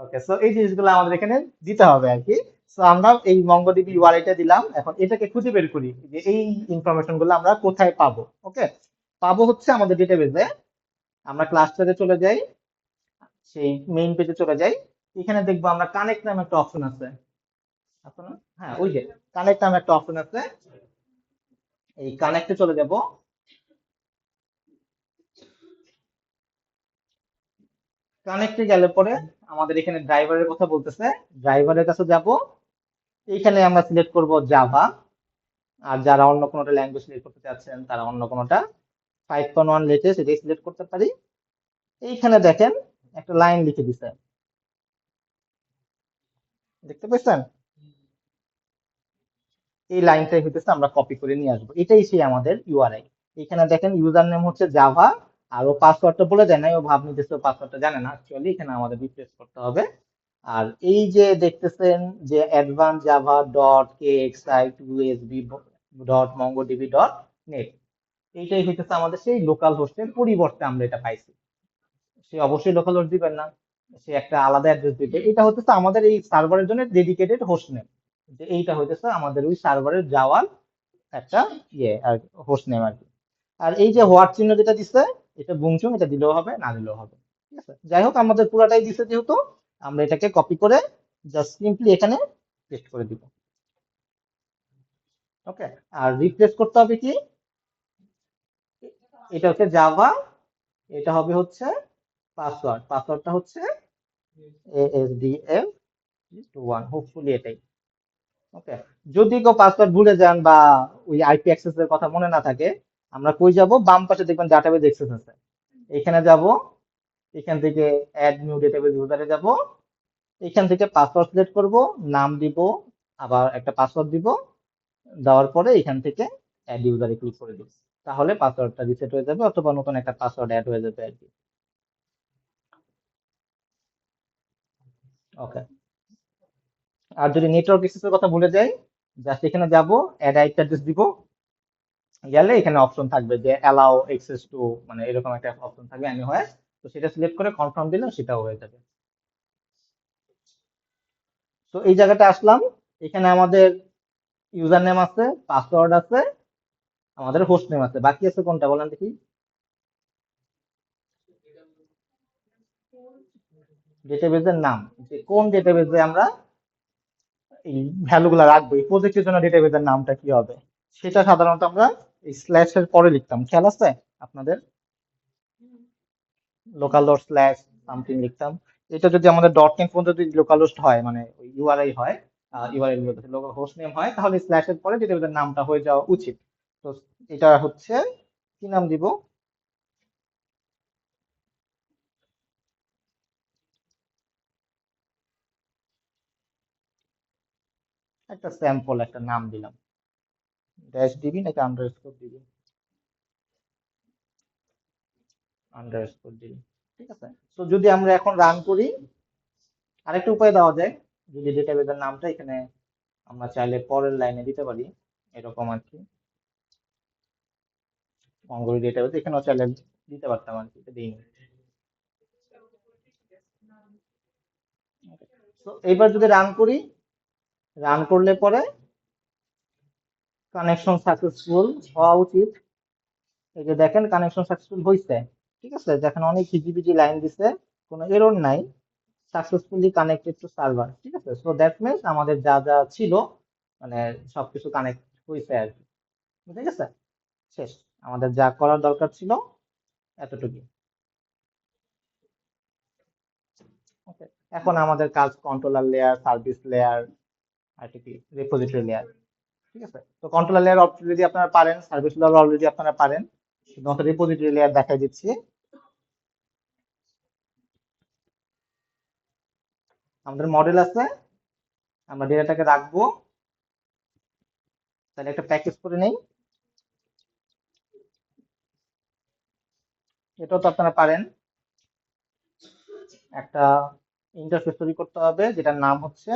ওকে। সো এই জিনিসগুলো আমাদের এখানে দিতে হবে আর কি। সো আমরা এই মঙ্গোডিবি ইউআরআইটা দিলাম, এখন এটাকে খুঁজে বের করি যে এই ইনফরমেশন গুলো আমরা কোথায় পাবো। ওকে, পাবো হচ্ছে আমাদের ডেটাবেসে। আমরা ক্লাস্টারে চলে যাই, সেই মেইন পেজে চলে যাই। এখানে দেখবো আমরা কানেক্ট নামে একটা অপশন আছে। আছে না? হ্যাঁ, ওই যে কানেক্ট নামে একটা অপশন আছে, এই কানেক্টে চলে যাব। কানেক্টে গেলে পরে আমাদের এখানে ড্রাইভারের কথা বলতেছে, ড্রাইভারের কাছে যাব। এইখানে আমরা সিলেক্ট করব জাভা, আর যারা অন্য কোনোটা ল্যাঙ্গুয়েজ সিলেক্ট করতে চাচ্ছেন তারা অন্য কোনোটা 5.1 লেটেস্ট এটাই সিলেক্ট করতে পারি। এইখানে দেখেন একটা লাইন লিখে দিছে, দেখতে পেয়েছেন? এই লাইনটাই হইতেছে আমরা কপি করে নিয়ে আসবো, এটাই সেই আমাদের ইউআরআই। এখানে দেখেন ইউজার নেম হচ্ছে জাভা, আর ও পাসওয়ার্ডটা বলে দেয় নাই, ও ভাব নিতেছে পাসওয়ার্ডটা জানে না, অ্যাকচুয়ালি এখানে আমাদের রিপ্লেস করতে হবে। আর এই যে দেখতেছেন যে advance Java dot K X I two S B dot MongoDB dot net, এইটাই হইতেছে আমাদের সেই লোকাল হোস্টের পরিবর্তে আমরা এটা পাইছি। সে অবশ্যই লোকাল হোস্ট দিবেন না, সে একটা আলাদা অ্যাড্রেস দিবে। এটা হচ্ছে আমাদের এই সার্ভারের জন্য ডেডিকেটেড হোস্ট নেম। যে এইটা হইতেছে আমাদের ওই সার্ভারের যাওয়ার একটা ইয়ে আর হোস্ট নেম আর কি। আর এই যে হোয়াট চিহ্ন যেটা দিচ্ছে, এটা বুংচুং, এটা দিলেও হবে না দিলেও হবে, ঠিক আছে। যাই হোক আমাদের পুরাটাই দিছে যেহেতু, আমরা এটাকে কপি করে জাস্ট সিম্পলি এখানে পেস্ট করে দিব। ওকে। আর রিপ্লেস করতে হবে কি, এটা হচ্ছে জাভা, এটা হবে হচ্ছে পাসওয়ার্ড, পাসওয়ার্ডটা হচ্ছে ASDF1, হোপফুলি এটাই। ওকে। যদি কেউ পাসওয়ার্ড ভুলে যান বা ওই আইপি অ্যাক্সেস এর কথা মনে না থাকে, আমরা কই যাব, বাম পাশে দেখবেন ডাটাবেজ অ্যাক্সেস আছে, এখানে যাব, এখান থেকে অ্যাড নিউ ডেটাবেজ ইউজারে যাব, এখান থেকে পাসওয়ার্ড সিলেক্ট করব, নাম দিব, আবার একটা পাসওয়ার্ড দিব, দেওয়ার পরে এখান থেকে অ্যাড ইউজারে ক্লিক করে দিব, তাহলে পাসওয়ার্ডটা রিসেট হয়ে যাবে অথবা নতুন একটা পাসওয়ার্ড অ্যাড হয়ে যাবে আর কি। ওকে। আর যদি নেটওয়ার্ক অ্যাক্সেসের কথা ভুলে যাই, জাস্ট এখানে যাব, অ্যাড আইপি অ্যাড্রেস দিব, গেলে এখানে অপশন থাকবে যে অ্যালাউ অ্যাক্সেস টু, মানে এরকম একটা অপশন থাকবে এনিওয়্যার, তো সেটা সিলেক্ট করে কনফার্ম দিলে সেটাও হয়ে যাবে। তো এই জায়গাটা আসলাম, এখানে আমাদের ইউজার নেম আছে, পাসওয়ার্ড আছে, আমাদের হোস্ট নেম আছে, বাকি আছে কোনটা বলেন দেখি। ডেটাবেজের নাম, যে কোন ডেটাবেজে আমরা এই ভ্যালু গুলা রাখবো, এই প্রজেক্টের জন্য ডেটাবেজের নামটা কি হবে, সেটা সাধারণত আমরা এই স্ল্যাশ এর পরে লিখতাম, খেয়াল আছে আপনাদের, লোকাল ডট স্ল্যাশ সামথিং লিখতাম। এটা যদি আমাদের ডট নেম পর্যন্ত যদি লোকাল হোস্ট হয়, মানে ওই ইউআরআই হয়, ইউআরএল বলতে লোকাল হোস্ট নেম হয়, তাহলে স্ল্যাশ এর পরে ডেটাবেজের নামটা হয়ে যাওয়া উচিত। তো এটা হচ্ছে কি নাম দিব, একটা স্যাম্পল একটা নাম দিলাম, ড্যাশ দিবি নাকি আন্ডারস্কোর দিবি, আন্ডারস্কোর দিবি, ঠিক আছে। তো যদি আমরা এখন রান করি, আরেকটা উপায় দেওয়া যায়, যদি ডেটাবেজের নামটা এখানে আমরা চাইলে পরের লাইনে দিতে পারি, এরকম আর কি, মঙ্গল ডেটাবেজ এখানেও চাইলে দিতে পারতাম আর কি, এটা দিইনি। তো এইবার যদি রান করি, রান করলে পরে কানেকশন সাকসেসফুল হওয়া উচিত। এই যে দেখেন কানেকশন সাকসেসফুল হয়েছে, ঠিক আছে, যেখানে অনেক হিজিবিজি লাইন দিছে, কোনো এরর নাই, সাকসেসফুলি কানেক্টেড টু সার্ভার, ঠিক আছে। সো দ্যাট মিনস আমাদের যা যা ছিল, মানে সবকিছু কানেক্ট হয়েছে আর কি, ঠিক আছে, শেষ, আমাদের যা করার দরকার ছিল এতটুকু। ওকে। এখন আমাদের কাজ কন্ট্রোলার লেয়ার, সার্ভিস লেয়ার, আর কি রিপোজিটরি লেয়ার, ঠিক আছে। তো কন্ট্রোলার লেয়ার অলরেডি আপনারা পারেন, সার্ভিস লেয়ার অলরেডি আপনারা পারেন, শুধুমাত্র রিপোজিটরি লেয়ার দেখাই দিচ্ছি। আমাদের মডেল আছে, আমরা ডেটাটাকে রাখবো, তাহলে একটা প্যাকেজ করে নেই, এটাও তো আপনারা পারেন। একটা ইন্টারফেস তৈরি করতে হবে যেটার নাম হচ্ছে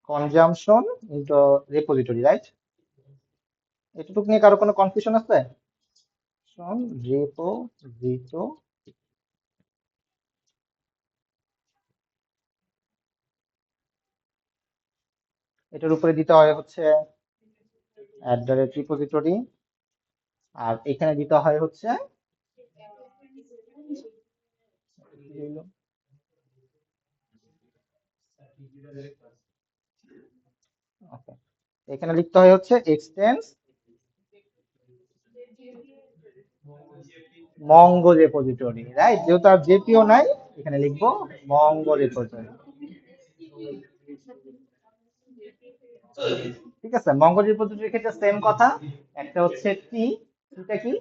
কনজাম্পশন ইনটু রিপোজিটরি, রাইট? এটুকু নিয়ে কারো কোনো কনফিউশন আছে? রিপোজিটরি, এটার উপরে দিতে হয় হচ্ছে @রিপোজিটরি, আর এখানে দিতে হয় হচ্ছে okay, এখানে লিখতে হয় হচ্ছে এক্সটেন্স মঙ্গো রেপোজিটরি, রাইট? যেহেতু আর জেপিও নাই, এখানে লিখবো মঙ্গো রেপোজিটরি, ঠিক আছে। মঙ্গো রেপোজিটরির ক্ষেত্রে সেম কথা, একটা হচ্ছে টি, এটা কি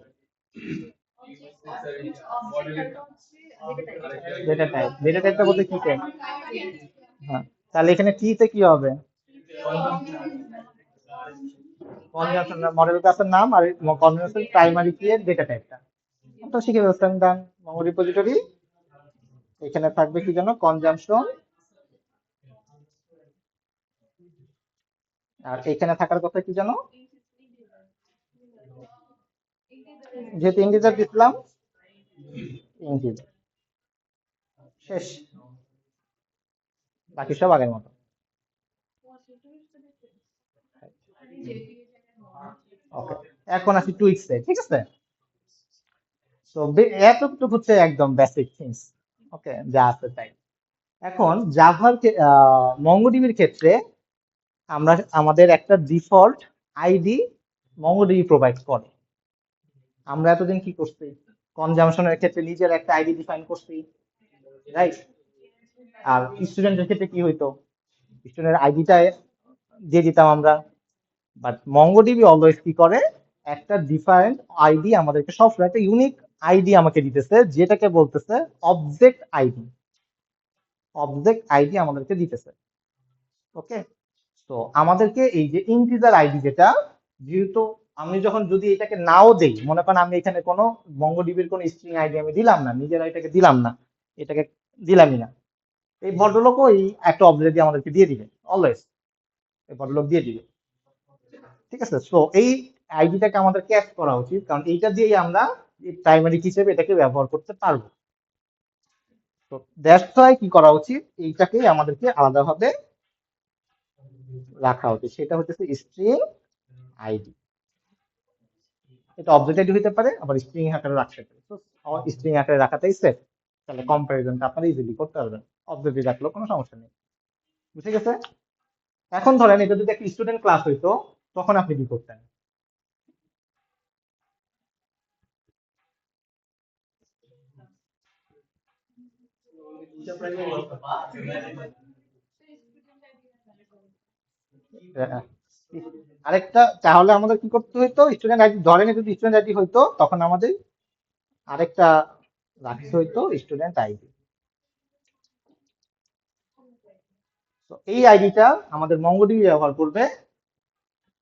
ডেটা টাইপ, ডেটা টাইপটা বলতে কি টাইপ, হ্যাঁ, তাহলে এখানে টি তে কি হবে, কনজাম্পশন মডেল ক্লাসের নাম, আর কনজাম্পশন প্রাইমারি কি এর ডেটা টাইপটা, তো শিখে ফেলছেন। ডান, মঙ্গো রিপোজিটরি, এখানে থাকবে কি যেন কনজাম্পশন, আর এখানে থাকার কথা কি যেন, যেহেতু ইন্টিজার দিছিলাম, ইন্টিজার, শেষ, বাকি সব আগের মতো। ওকে, এখন আসি টুইক্সে, ঠিক আছে? তো এতটুকু হচ্ছে একদম বেসিক থিংস, ওকে, যা আছে তাই। এখন জাভার মঙ্গোডিবির ক্ষেত্রে আমরা আমাদের একটা ডিফল্ট আইডি মঙ্গোডিবি প্রোভাইড করে। আমরা এতদিন কি করছি, কনজামশনের ক্ষেত্রে নিজের একটা আইডি ডিফাইন করছি, রাইট? আর স্টুডেন্টের ক্ষেত্রে কি হইতো, স্টুডেন্টের আইডিটা দিয়ে দিতাম আমরা। বাট মঙ্গোডিবি অলওয়েজ কি করে, একটা ডিফারেন্ট আইডি আমাদেরকে সবসময় একটা ইউনিক আইডি আমাকে দিতেছে, যেটাকে বলতেছে অবজেক্ট আইডি। অবজেক্ট আইডি আমাদেরকে দিতেছে, ওকে? তো আমাদেরকে এই যে ইন্টিজার আইডি যেটা, যেহেতু আমি যখন যদি এটাকে নাও দেই, মনে করেন আমি এখানে কোনো মঙ্গোডিবির কোনো স্ট্রিং আইডি আমি দিলাম না, নিজের আইডিটাকে দিলাম না, এটাকে দিলামই না, এই ভদ্রলোকও এই একটা অবজেক্ট দিয়ে আমাদেরকে দিয়ে দিবে, অলওয়েজ এই ভদ্রলোক দিয়ে দিবে, ঠিক আছে? তো এই আইডিটাকে আমাদের ক্যাচ করা উচিত, কারণ এইটা দিয়েই আমরা প্রাইমারি হিসেবে এটাকে ব্যবহার করতে পারবো। তো দ্যাটস ওয়াই কি করা উচিত, এইটাকেই আমাদেরকে আলাদাভাবে রাখা উচিত, সেটা হচ্ছে স্ট্রিং আইডি। এটা অবজেক্ট আইডি হতে পারে, আবার স্ট্রিং আকারে রাখতে পারে। তো স্ট্রিং আকারে রাখাটাই সেফ, তাহলে কম্পারিজনটা আপনারা ইজিলি করতে পারবেন, অবজেক্ট রাখলেও কোনো সমস্যা নেই। বুঝে গেছে? এখন ধরেন এটা যদি একটা স্টুডেন্ট ক্লাস হইতো, তখন আপনি কি করতেন? আহ, আরেকটা, তাহলে আমাদের কি করতে হইতো, স্টুডেন্ট আইডি ধরেন যদি স্টুডেন্ট আইডি হইতো, তখন আমাদের আরেকটা রাখতে হইতো স্টুডেন্ট আইডি। তো এই আইডিটা আমাদের মঙ্গোডিবি ব্যবহার করবে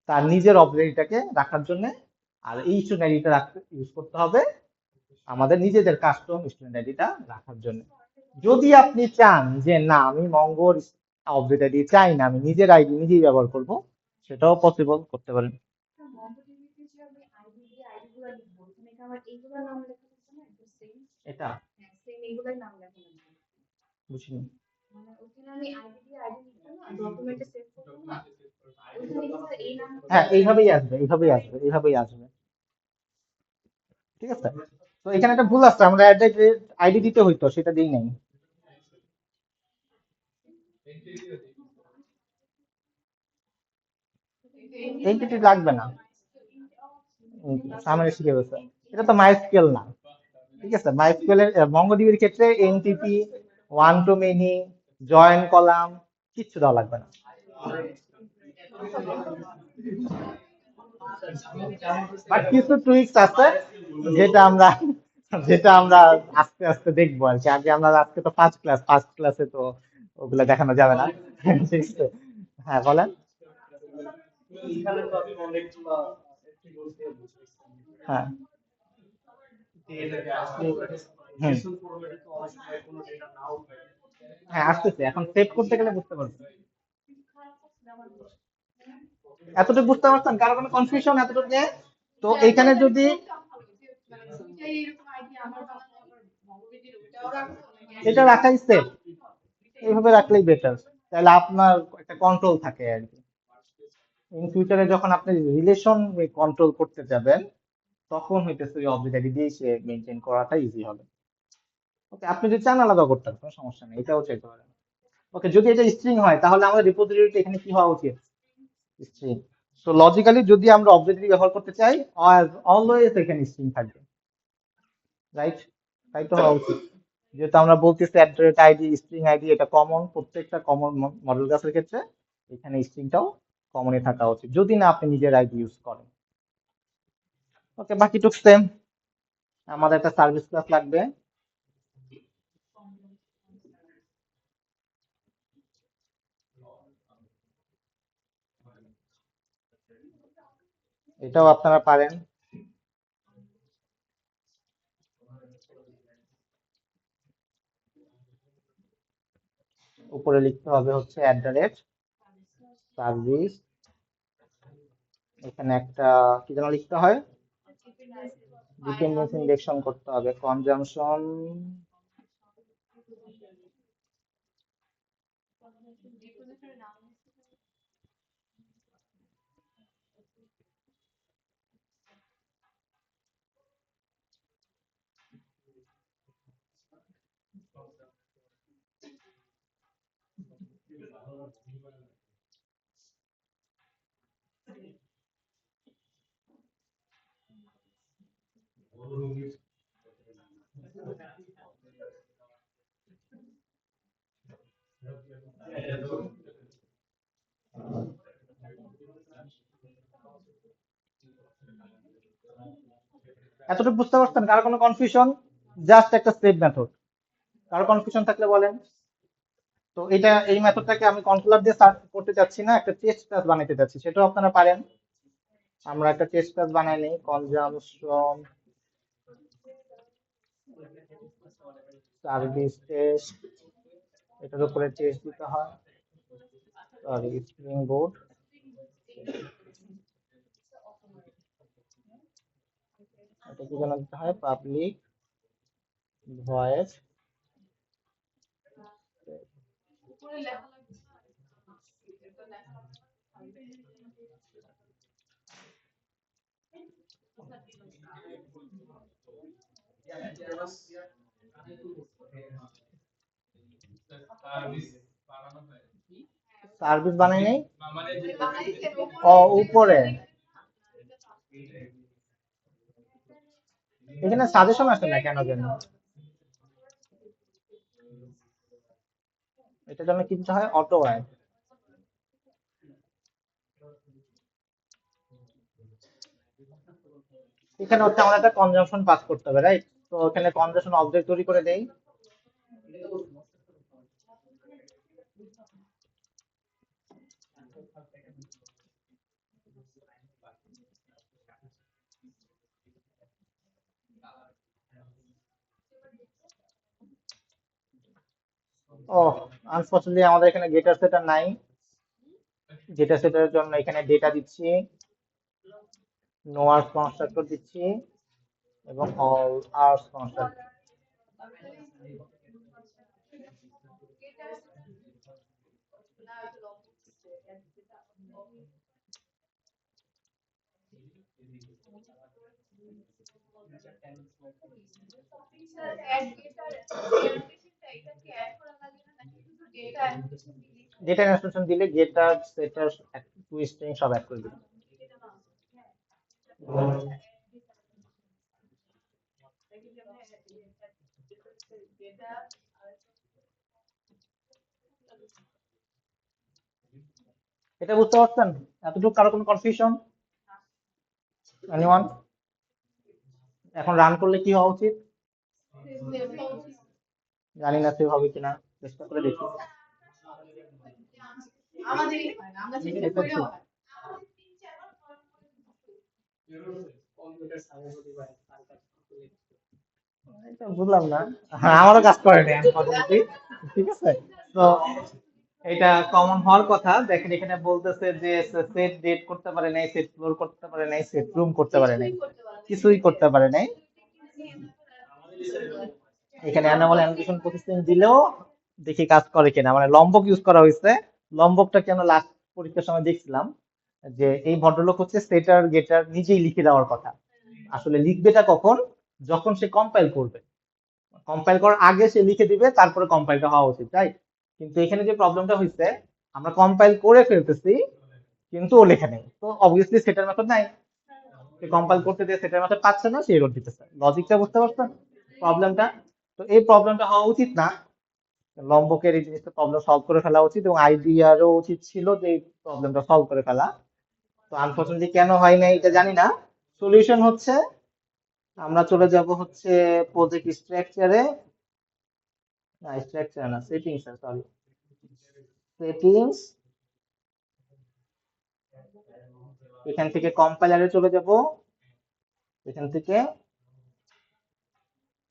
তার নিজের অবজেক্টটাকে রাখার জন্য, আর এই স্টুডেন্ট আইডিটা রাখতে ইউজ করতে হবে আমাদের নিজেদের কাস্টম স্টুডেন্ট আইডিটা রাখার জন্য। যদি আপনি চান যে না আমি মঙ্গোর অবজেক্ট আইডি চাই না, আমি নিজের আইডি নিজেই ব্যবহার করব, সেটাও পসিবল করতে পারেন। এটা বুঝিনি। হ্যাঁ, এইভাবেই আসবে, এইভাবেই আসবে, এইভাবেই আসবে, ঠিক আছে? তো এখানে একটা ভুল আছে, আমরা আইডি দিতে হইতো, সেটা দিই নাই। এন্টিটি লাগবে না, সামনে শিখে গেছে, এটা তো মাইস্কেল না, ঠিক আছে? মাইস্কেল এর মঙ্গোডিবির ক্ষেত্রে entity, one to many, join column কিচ্ছু দেওয়া লাগবে না। বাট কিছু টুইক্স আছে যেটা আমরা আস্তে আস্তে দেখবো আর কি। আগে আমরা, আজকে তো ফার্স্ট ক্লাসে তো ওগুলা দেখানো যাবে না, ঠিক আছে? হ্যাঁ, বলেন। হ্যাঁ। হুম। হ্যাঁ, আসতেছে, এখন সেভ করতে গেলে বুঝতে পারবেন। এতটুকু বুঝতে পারছেন, কারো কোনো কনফিউশন এতটুকু নিয়ে? তো এইখানে যদি এটা রাখাই সেফ, এইভাবে রাখলেই বেটার, তাহলে আপনার একটা কন্ট্রোল থাকে আর কি। ইন ফিউচারে যখন আপনি রিলেশন কন্ট্রোল করতে যাবেন, তখন হইতেছে ওই অবজেক্ট দিয়ে সে মেনটেন করাটা ইজি হবে। ওকে, আপনি যদি চান আলাদা করতে পারেন, কোনো সমস্যা নেই, এটাও চাইতে পারেন। ওকে, যদি এটা স্ট্রিং হয় তাহলে আমাদের রিপোজিটরিতে এখানে কি হওয়া উচিত, স্ট্রিং। তো লজিক্যালি যদি আমরা অবজেক্ট ব্যবহার করতে চাই, অলওয়েজ এখানে স্ট্রিং থাকবে, রাইট? তাই তো হওয়া উচিত, যেহেতু আমরা বলতেছি অ্যাট আইডি, স্ট্রিং আইডি এটা কমন, প্রত্যেকটা কমন মডেল ক্লাসের ক্ষেত্রে এখানে স্ট্রিংটাও কমনই থাকা উচিত, যদি না আপনি নিজের আইডি ইউজ করেন। ওকে, বাকিটুক সেম, আমাদের একটা সার্ভিস ক্লাস লাগবে। এটাও আপনারা পারেন। উপরে লিখতে হবে হচ্ছে @সার্ভিস, এখানে একটা কি যেন লিখতে হয়, ডিপেন্ডেন্সি ইনজেকশন করতে হবে, কনজাম্পশন এতটুকু বুঝতে পারছেন? কারো কোনো কনফিউশন? জাস্ট একটা সেভ মেথড। কারো কনফিউশন থাকলে বলেন। তো এটা এই মেথডটাকে আমি কন্ট্রোলার দিয়ে সার্চ করতে চাচ্ছি না, একটা টেস্ট ক্লাস বানাইতে চাচ্ছি, সেটাও আপনারা পারেন। আমরা একটা টেস্ট ক্লাস বানাই নিই, কনজাম্পশন সার্ভিস টেস্ট, এটার উপরে টেস্ট দিতে হয়। সরি, স্প্রিং বোর্ড, এটা কি যেন দিতে হয়, পাবলিক ভয়েস সার্ভিস বানাই নেই। ও উপরে এখানে সাজেশন আসে না কেন জানি, এটার জন্য কি দিতে হয়, অটো অ্যাড। এখানে হচ্ছে আমাদের একটা কনজাম্পশন পাস করতে হবে, রাইট? তো এখানে কনজাম্পশন অবজেক্ট তৈরি করে দেই। ও, আনফরচুনেটলি আমাদের এখানে গেটার সেটার নাই। গেটার সেটার জন্য এখানে ডেটা দিচ্ছি, নো আর্স কনস্ট্রাক্টর দিচ্ছি, এবং অল আর্স কনস্ট্রাক্টর। ডেটা ইনস্ট্রাকশন দিলে গেটার সেটার টু স্ট্রিং সব অ্যাড করে দিবে। এটা বুঝতে পারছেন? এতটুকু কারো কোনো কনফিউশন? এনিওয়ান? এখন রান করলে কি হওয়া উচিত? জানি না সেভ হবে কিনা, চেষ্টা করে দেখি। এটা বুঝলাম না। হ্যাঁ, আমারও কাজ করে নাই আনফরচুনেটলি। ঠিক আছে, তো এটা কমন হওয়ার কথা। দেখেন এখানে বলতেছে যে সেট ডেট করতে পারে নাই, সেট ফ্লোর করতে পারে নাই, সেট রুম করতে পারে নাই, কিছুই করতে পারে নাই। এখানে অ্যানোমাল অ্যানোটেশন প্রসেসিং দিলেও দেখি কাজ করে কিনা, মানে লম্বক ইউজ করা হয়েছে। লম্বকটা কেন লাস্ট পরীক্ষার সময় দেখছিলাম যে এই ভদ্রলোক হচ্ছে সেটার গেটার নিজেই লিখে দেওয়ার কথা, আসলে লিখবেটা কখন, যখন সে কম্পাইল করবে। কম্পাইল করার আগে সে লিখে দিবে, তারপরে কম্পাইলটা হওয়া উচিত, রাইট? কিন্তু এখানে যে প্রবলেমটা হয়েছে, আমরা কম্পাইল করে ফেলতেছি কিন্তু ও লেখে নেই, তো অবভিয়াসলি সেটার মেথড নাই। সে কম্পাইল করতে দিয়ে সেটার মেথড পাচ্ছে না, সে এরর দিতেছে। লজিকটা বুঝতে পারছেন প্রবলেমটা? তো এই প্রবলেমটা হওয়া উচিত না। লম্বকের এই জিনিসটা প্রবলেম সলভ করে ফেলা উচিত, এবং আইডিয়ারও উচিত ছিল যে এই প্রবলেমটা সলভ করে ফেলা। তো আনফরচুনেটলি কেন হয় না এটা জানি না। সলিউশন হচ্ছে আমরা চলে যাব হচ্ছে প্রজেক্ট স্ট্রাকচারে, না স্ট্রাকচার না, সেটিংস, সরি, সেটিংস। এখান থেকে কম্পাইলারে চলে যাব, এখান থেকে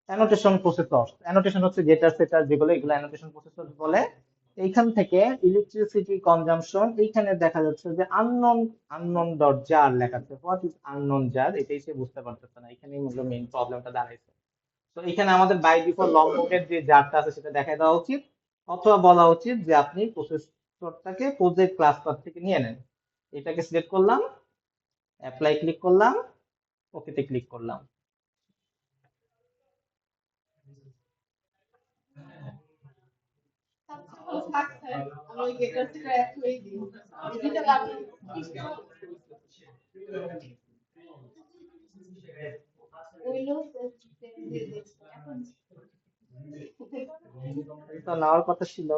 অ্যানোটেশন প্রসেসর। অ্যানোটেশন হচ্ছে গেটার সেটার যেগুলো, এগুলো অ্যানোটেশন প্রসেসর বলে। এইখান থেকে ইলেকট্রিসিটি কনজাম্পশন, এইখানে দেখা যাচ্ছে যে আননোন, আননোন ডট জার লেখা আছে। হোয়াট ইজ আননোন জার, এটাই সে বুঝতে পারতেছে না। এখানেই মূলত মেইন প্রবলেমটা দাঁড়াইছে। তো এখানে আমাদের বাই ডিফল্ট লম্বকের যে জারটা আছে সেটা দেখাই দেওয়া উচিত, অথবা বলা উচিত যে আপনি প্রসেসরটাকে প্রজেক্ট ক্লাস পাথ থেকে নিয়ে নেন। এটাকে সিলেক্ট করলাম, অ্যাপ্লাই ক্লিক করলাম, ওকেতে ক্লিক করলাম। তো নেওয়ার কথা ছিল।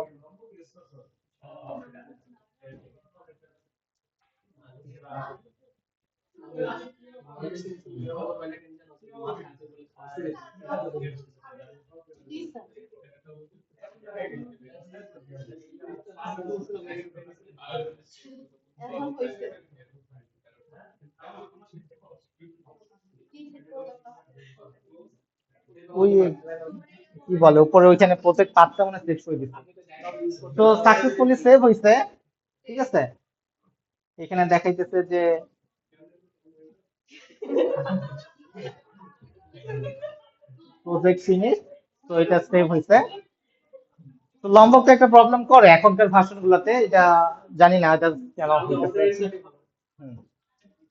ওই কি বলে উপরে ওইখানে প্রজেক্ট পার্টটা মানে সেভ করে দিচ্ছে। তো সাকসেসফুলি সেভ হয়েছে, ঠিক আছে। এখানে দেখাইতেছে যে প্রজেক্ট ফিনিশ, তো এটা সেভ হয়েছে। তো লম্বক তো একটা প্রবলেম করে এখনকার ভার্সন গুলাতে, এটা জানি না এটা কেন হইতেছে। হুম।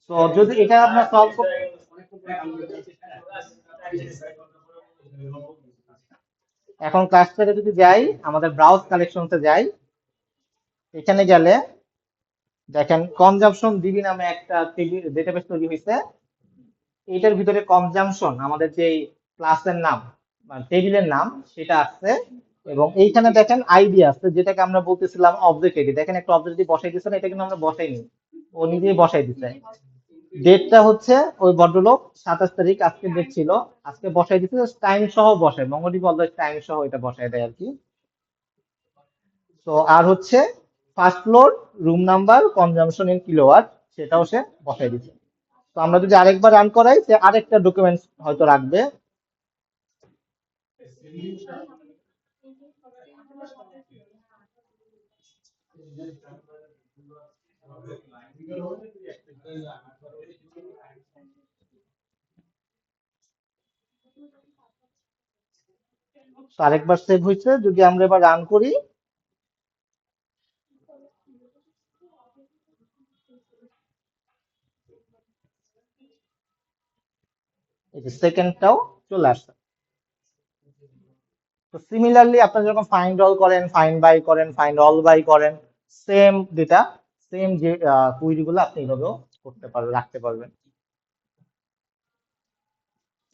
তো যদি এটা আপনার সলভ করতে, এখন ক্লাসটাতে যদি যাই, আমাদের ব্রাউজ কালেকশনতে যাই, এখানে গেলে দেখেন কনজাম্পশন ডিবি নামে একটা ডেটাবেস তৈরি হয়েছে। এটার ভিতরে কনজাম্পশন আমাদের যে ক্লাসের নাম মানে টেবিলের নাম সেটা আছে, এবং এইখানে দেখেন আইডি আছে যেটাকে আমরা বলতেছিলাম অবজেক্ট আইডি। দেখেন একটা অবজেক্ট যদি বসাই দিচ্ছে না, এটা কিন্তু আমরা বসাইনি, ও নিজেই বসাই দিচ্ছে। ডেটটা হচ্ছে ওই ভদ্রলোক 27 তারিখ আজকে ডেট ছিল, আজকে বসাই দিচ্ছে, টাইম সহ বসায়, মঙ্গলবার অলওয়েজ টাইম সহ এটা বসায় দেয় আর কি। তো আর হচ্ছে first floor, room number, consumption in kilowatt, সেটাও সে বসাই দিচ্ছে। তো আমরা যদি আরেকবার রান করাই, সে আরেকটা ডকুমেন্টস হয়তো রাখবে। তো আরেকবার সেভ হয়েছে, যদি আমরা এবার রান করি, এই যে সেকেন্ডটাও চলে আসছে। তো সিমিলারলি আপনারা যখন ফাইন্ড অল করেন, ফাইন্ড বাই করেন, ফাইন্ড অল বাই করেন, সেম ডেটা, সেম যে কুইরি গুলো আপনি এভাবেও করতে পারবেন, রাখতে পারবেন।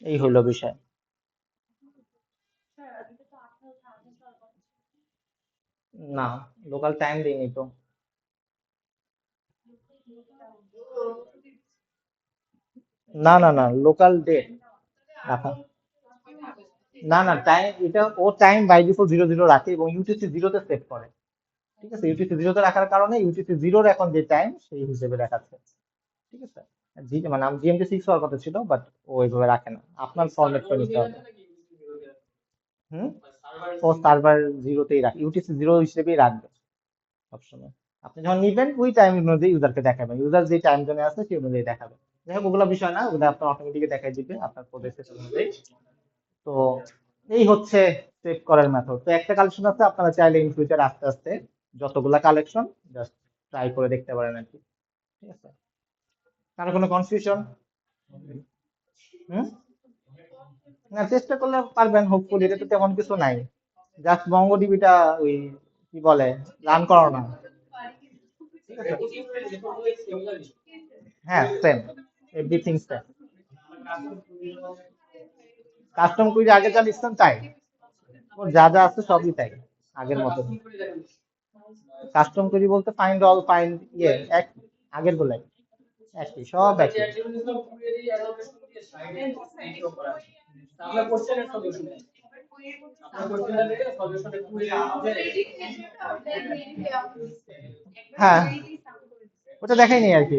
এই হলো বিষয়। না, লোকাল টাইম দিইনি তো। না না না, লোকাল ডেট রাখা। না না, টাইম এটা ও টাইম বাই ডিফল্ট 00 রাখে এবং ইউটিসি 0-তে সেট করে। ঠিক আছে, ইউটিসি 0-তে রাখার কারণে ইউটিসি 0-র এখন যে টাইম সেই হিসেবে দেখাচ্ছে। ঠিক আছে, মানে জিএমটি 6 হওয়ার কথা ছিল, বাট ও ওইভাবে রাখে না, আপনার ফরম্যাট করে নিতে হবে। হুম। ও সার্ভার 0-তেই রাখে, ইউটিসি 0 হিসেবেই রাখবে সবসময়। আপনি যখন নিবেন ওই টাইম অনুযায়ী ইউজারকে দেখাবেন, ইউজার যে টাইম জোনে আছে সেই অনুযায়ী দেখাবে। যাই হোক, ওগুলো বিষয় না, ওগুলো আপনার অটোমেটিক দেখাই দিবে আপনার প্রজেক্ট অনুযায়ী। তো এই হচ্ছে সেভ করার মেথড। তো একটা কালেকশন আছে, আপনারা চাইলে ইন ফিউচার আস্তে আস্তে যতগুলা কালেকশন জাস্ট ট্রাই করে দেখতে পারেন আর কি। ঠিক আছে, কারো কোনো কনফিউশন? হুম। না, চেষ্টা করলে পারবেন হোপফুলি, এটা তো তেমন কিছু নাই, জাস্ট মঙ্গোডিবিটা ওই কি বলে রান করানো না। ঠিক আছে, হ্যাঁ same, everything same. Custom query আগে যা লিখতাম তাই, ওর যা যা আছে সবই তাই, আগের মতো। কাস্টম কুইরি বলতে ফাইন্ড অল, ফাইন্ড এক, আগের গুলাই একই, সব একই। হ্যাঁ, ওটা দেখাইনি আর কি।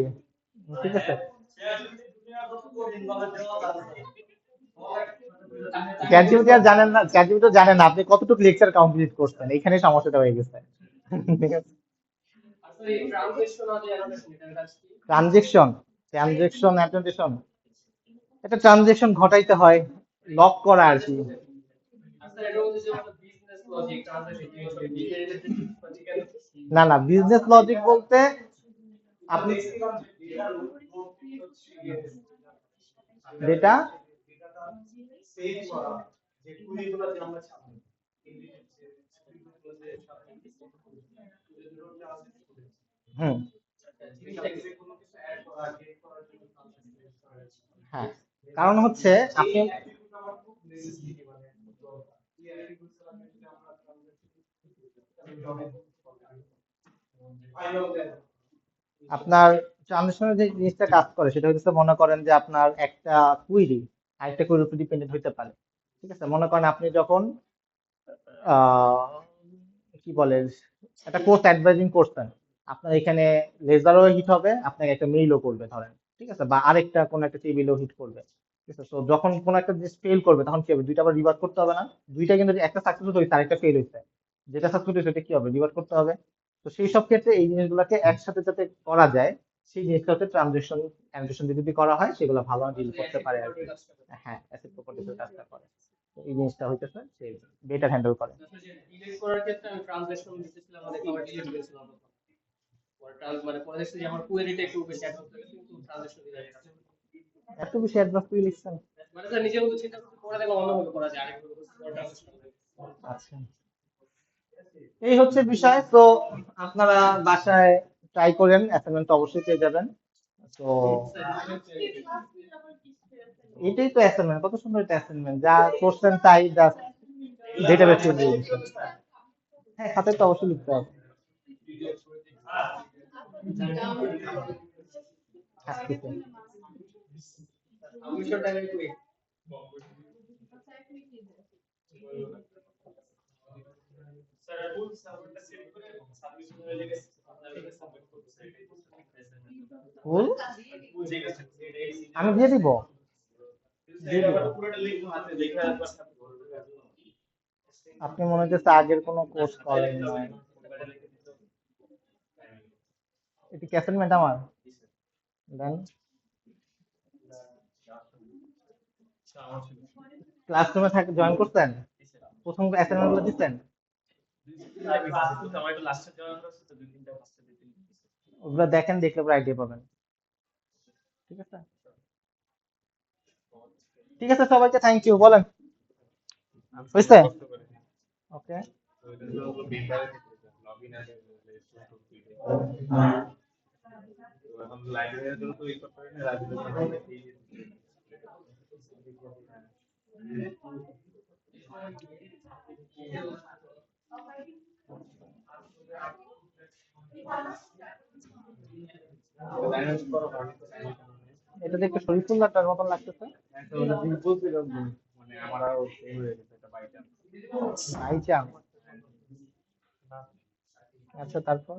ঠিক আছে, চ্যাটজিপিটি আর জানেন না, চ্যাটজিপিটি জানেন না আপনি কতটুকু লেকচার কমপ্লিট করছেন, এইখানে সমস্যাটা হয়ে গেছে। ঠিক আছে, ট্রানজেকশন, ট্রানজেকশন অ্যাটেন্ডেশন, এটা ট্রানজেকশন ঘটাইতে হয়, লক করা আর কি। না না, বিজনেস লজিক বলতে আপনি ডেটা, হুম। হ্যাঁ, কারণ হচ্ছে আপনি আপনার ট্রানজেকশনের যে জিনিসটা কাজ করে সেটা হচ্ছে মনে করেন যে আপনার একটা কুইরি আরেকটা কুইরির উপর ডিপেন্ডেন্ট হতে পারে। ঠিক আছে, মনে করেন আপনি যখন আহ কি বলে একটা কোর্স অ্যাডভাইজিং করছেন, আপনার এখানে লেজারও হিট হবে, আপনাকে একটা মেইলও করবে ধরেন, ঠিক আছে, বা আরেকটা কোন একটা টেবিলও হিট করবে। ঠিক আছে, তো যখন কোন একটা জিনিস ফেল করবে তখন কি হবে, দুইটা আবার রিভার্ট করতে হবে না? দুইটা কিন্তু একটা সাকসেসফুল হয়েছে আরেকটা ফেল হয়েছে, যেটা সাকসেসফুল হয়েছে সেটা কি হবে, রিভার্ট করতে হবে। তো সেই সব ক্ষেত্রে এই জিনিসগুলোকে একসাথে যাতে করা যায়, সেই জিনিসটা হচ্ছে ট্রানজেকশন ট্রানজেকশন যদি করা হয় সেগুলো ভালো ডিল করতে পারে আর কি। হ্যাঁ, অ্যাসেট প্রপার্টিজের কাজটা করে। তো এই জিনিসটা হইতেছে সে বেটার হ্যান্ডেল করে। ডিলিট করার ক্ষেত্রে আমি ট্রান্সলেশন দিতেছিলাম অনেক আবার ডিলিট করেছিলাম পরে মানে পরে দেখছি যে আমার কোয়েরিটা একটু বেশি অ্যাডভান্স হয়ে গেছে কিন্তু ট্রান্সলেশন দিতে গেছে এত বেশি অ্যাডভান্স তুই লিখছেন? মানে স্যার নিজের মতো চিন্তা করতে পরে দেখলাম অন্যভাবে করা যায় আরেকভাবে পরে ট্রান্সলেশন আচ্ছা, এই হচ্ছে বিষয়। তো আপনারা বাসায় ট্রাই করেন, অ্যাসাইনমেন্ট অবশ্যই পেয়ে যাবেন। তো এটাই তো অ্যাসাইনমেন্ট, কত সুন্দর একটা অ্যাসাইনমেন্ট, যা করছেন তাই জাস্ট ডেটাবেসে দিয়ে দিচ্ছেন। হ্যাঁ, খাতায় তো অবশ্যই লিখতে হবে। আসতেছে। আমি শর্ট টাইমে করি ফুল আমি দিয়ে দিব, দিয়ে দিব। আপনি মনে হচ্ছে আগের কোনো কোর্স করেন নাই। এটা কি অ্যাসাইনমেন্ট আমার? দেন, ক্লাসরুমে থাকে জয়েন করছেন, প্রথম অ্যাসাইনমেন্ট গুলো দিচ্ছেন, ওগুলো দেখেন, দেখলে পরে আইডিয়া পাবেন। ঠিক আছে, ঠিক আছে, সবাইকে থ্যাংক ইউ বলেন। হয়েছে? ওকে। এটা দেখতে শরীফুল্লাহটার মতন লাগতেছে। আইচা। আচ্ছা, তারপর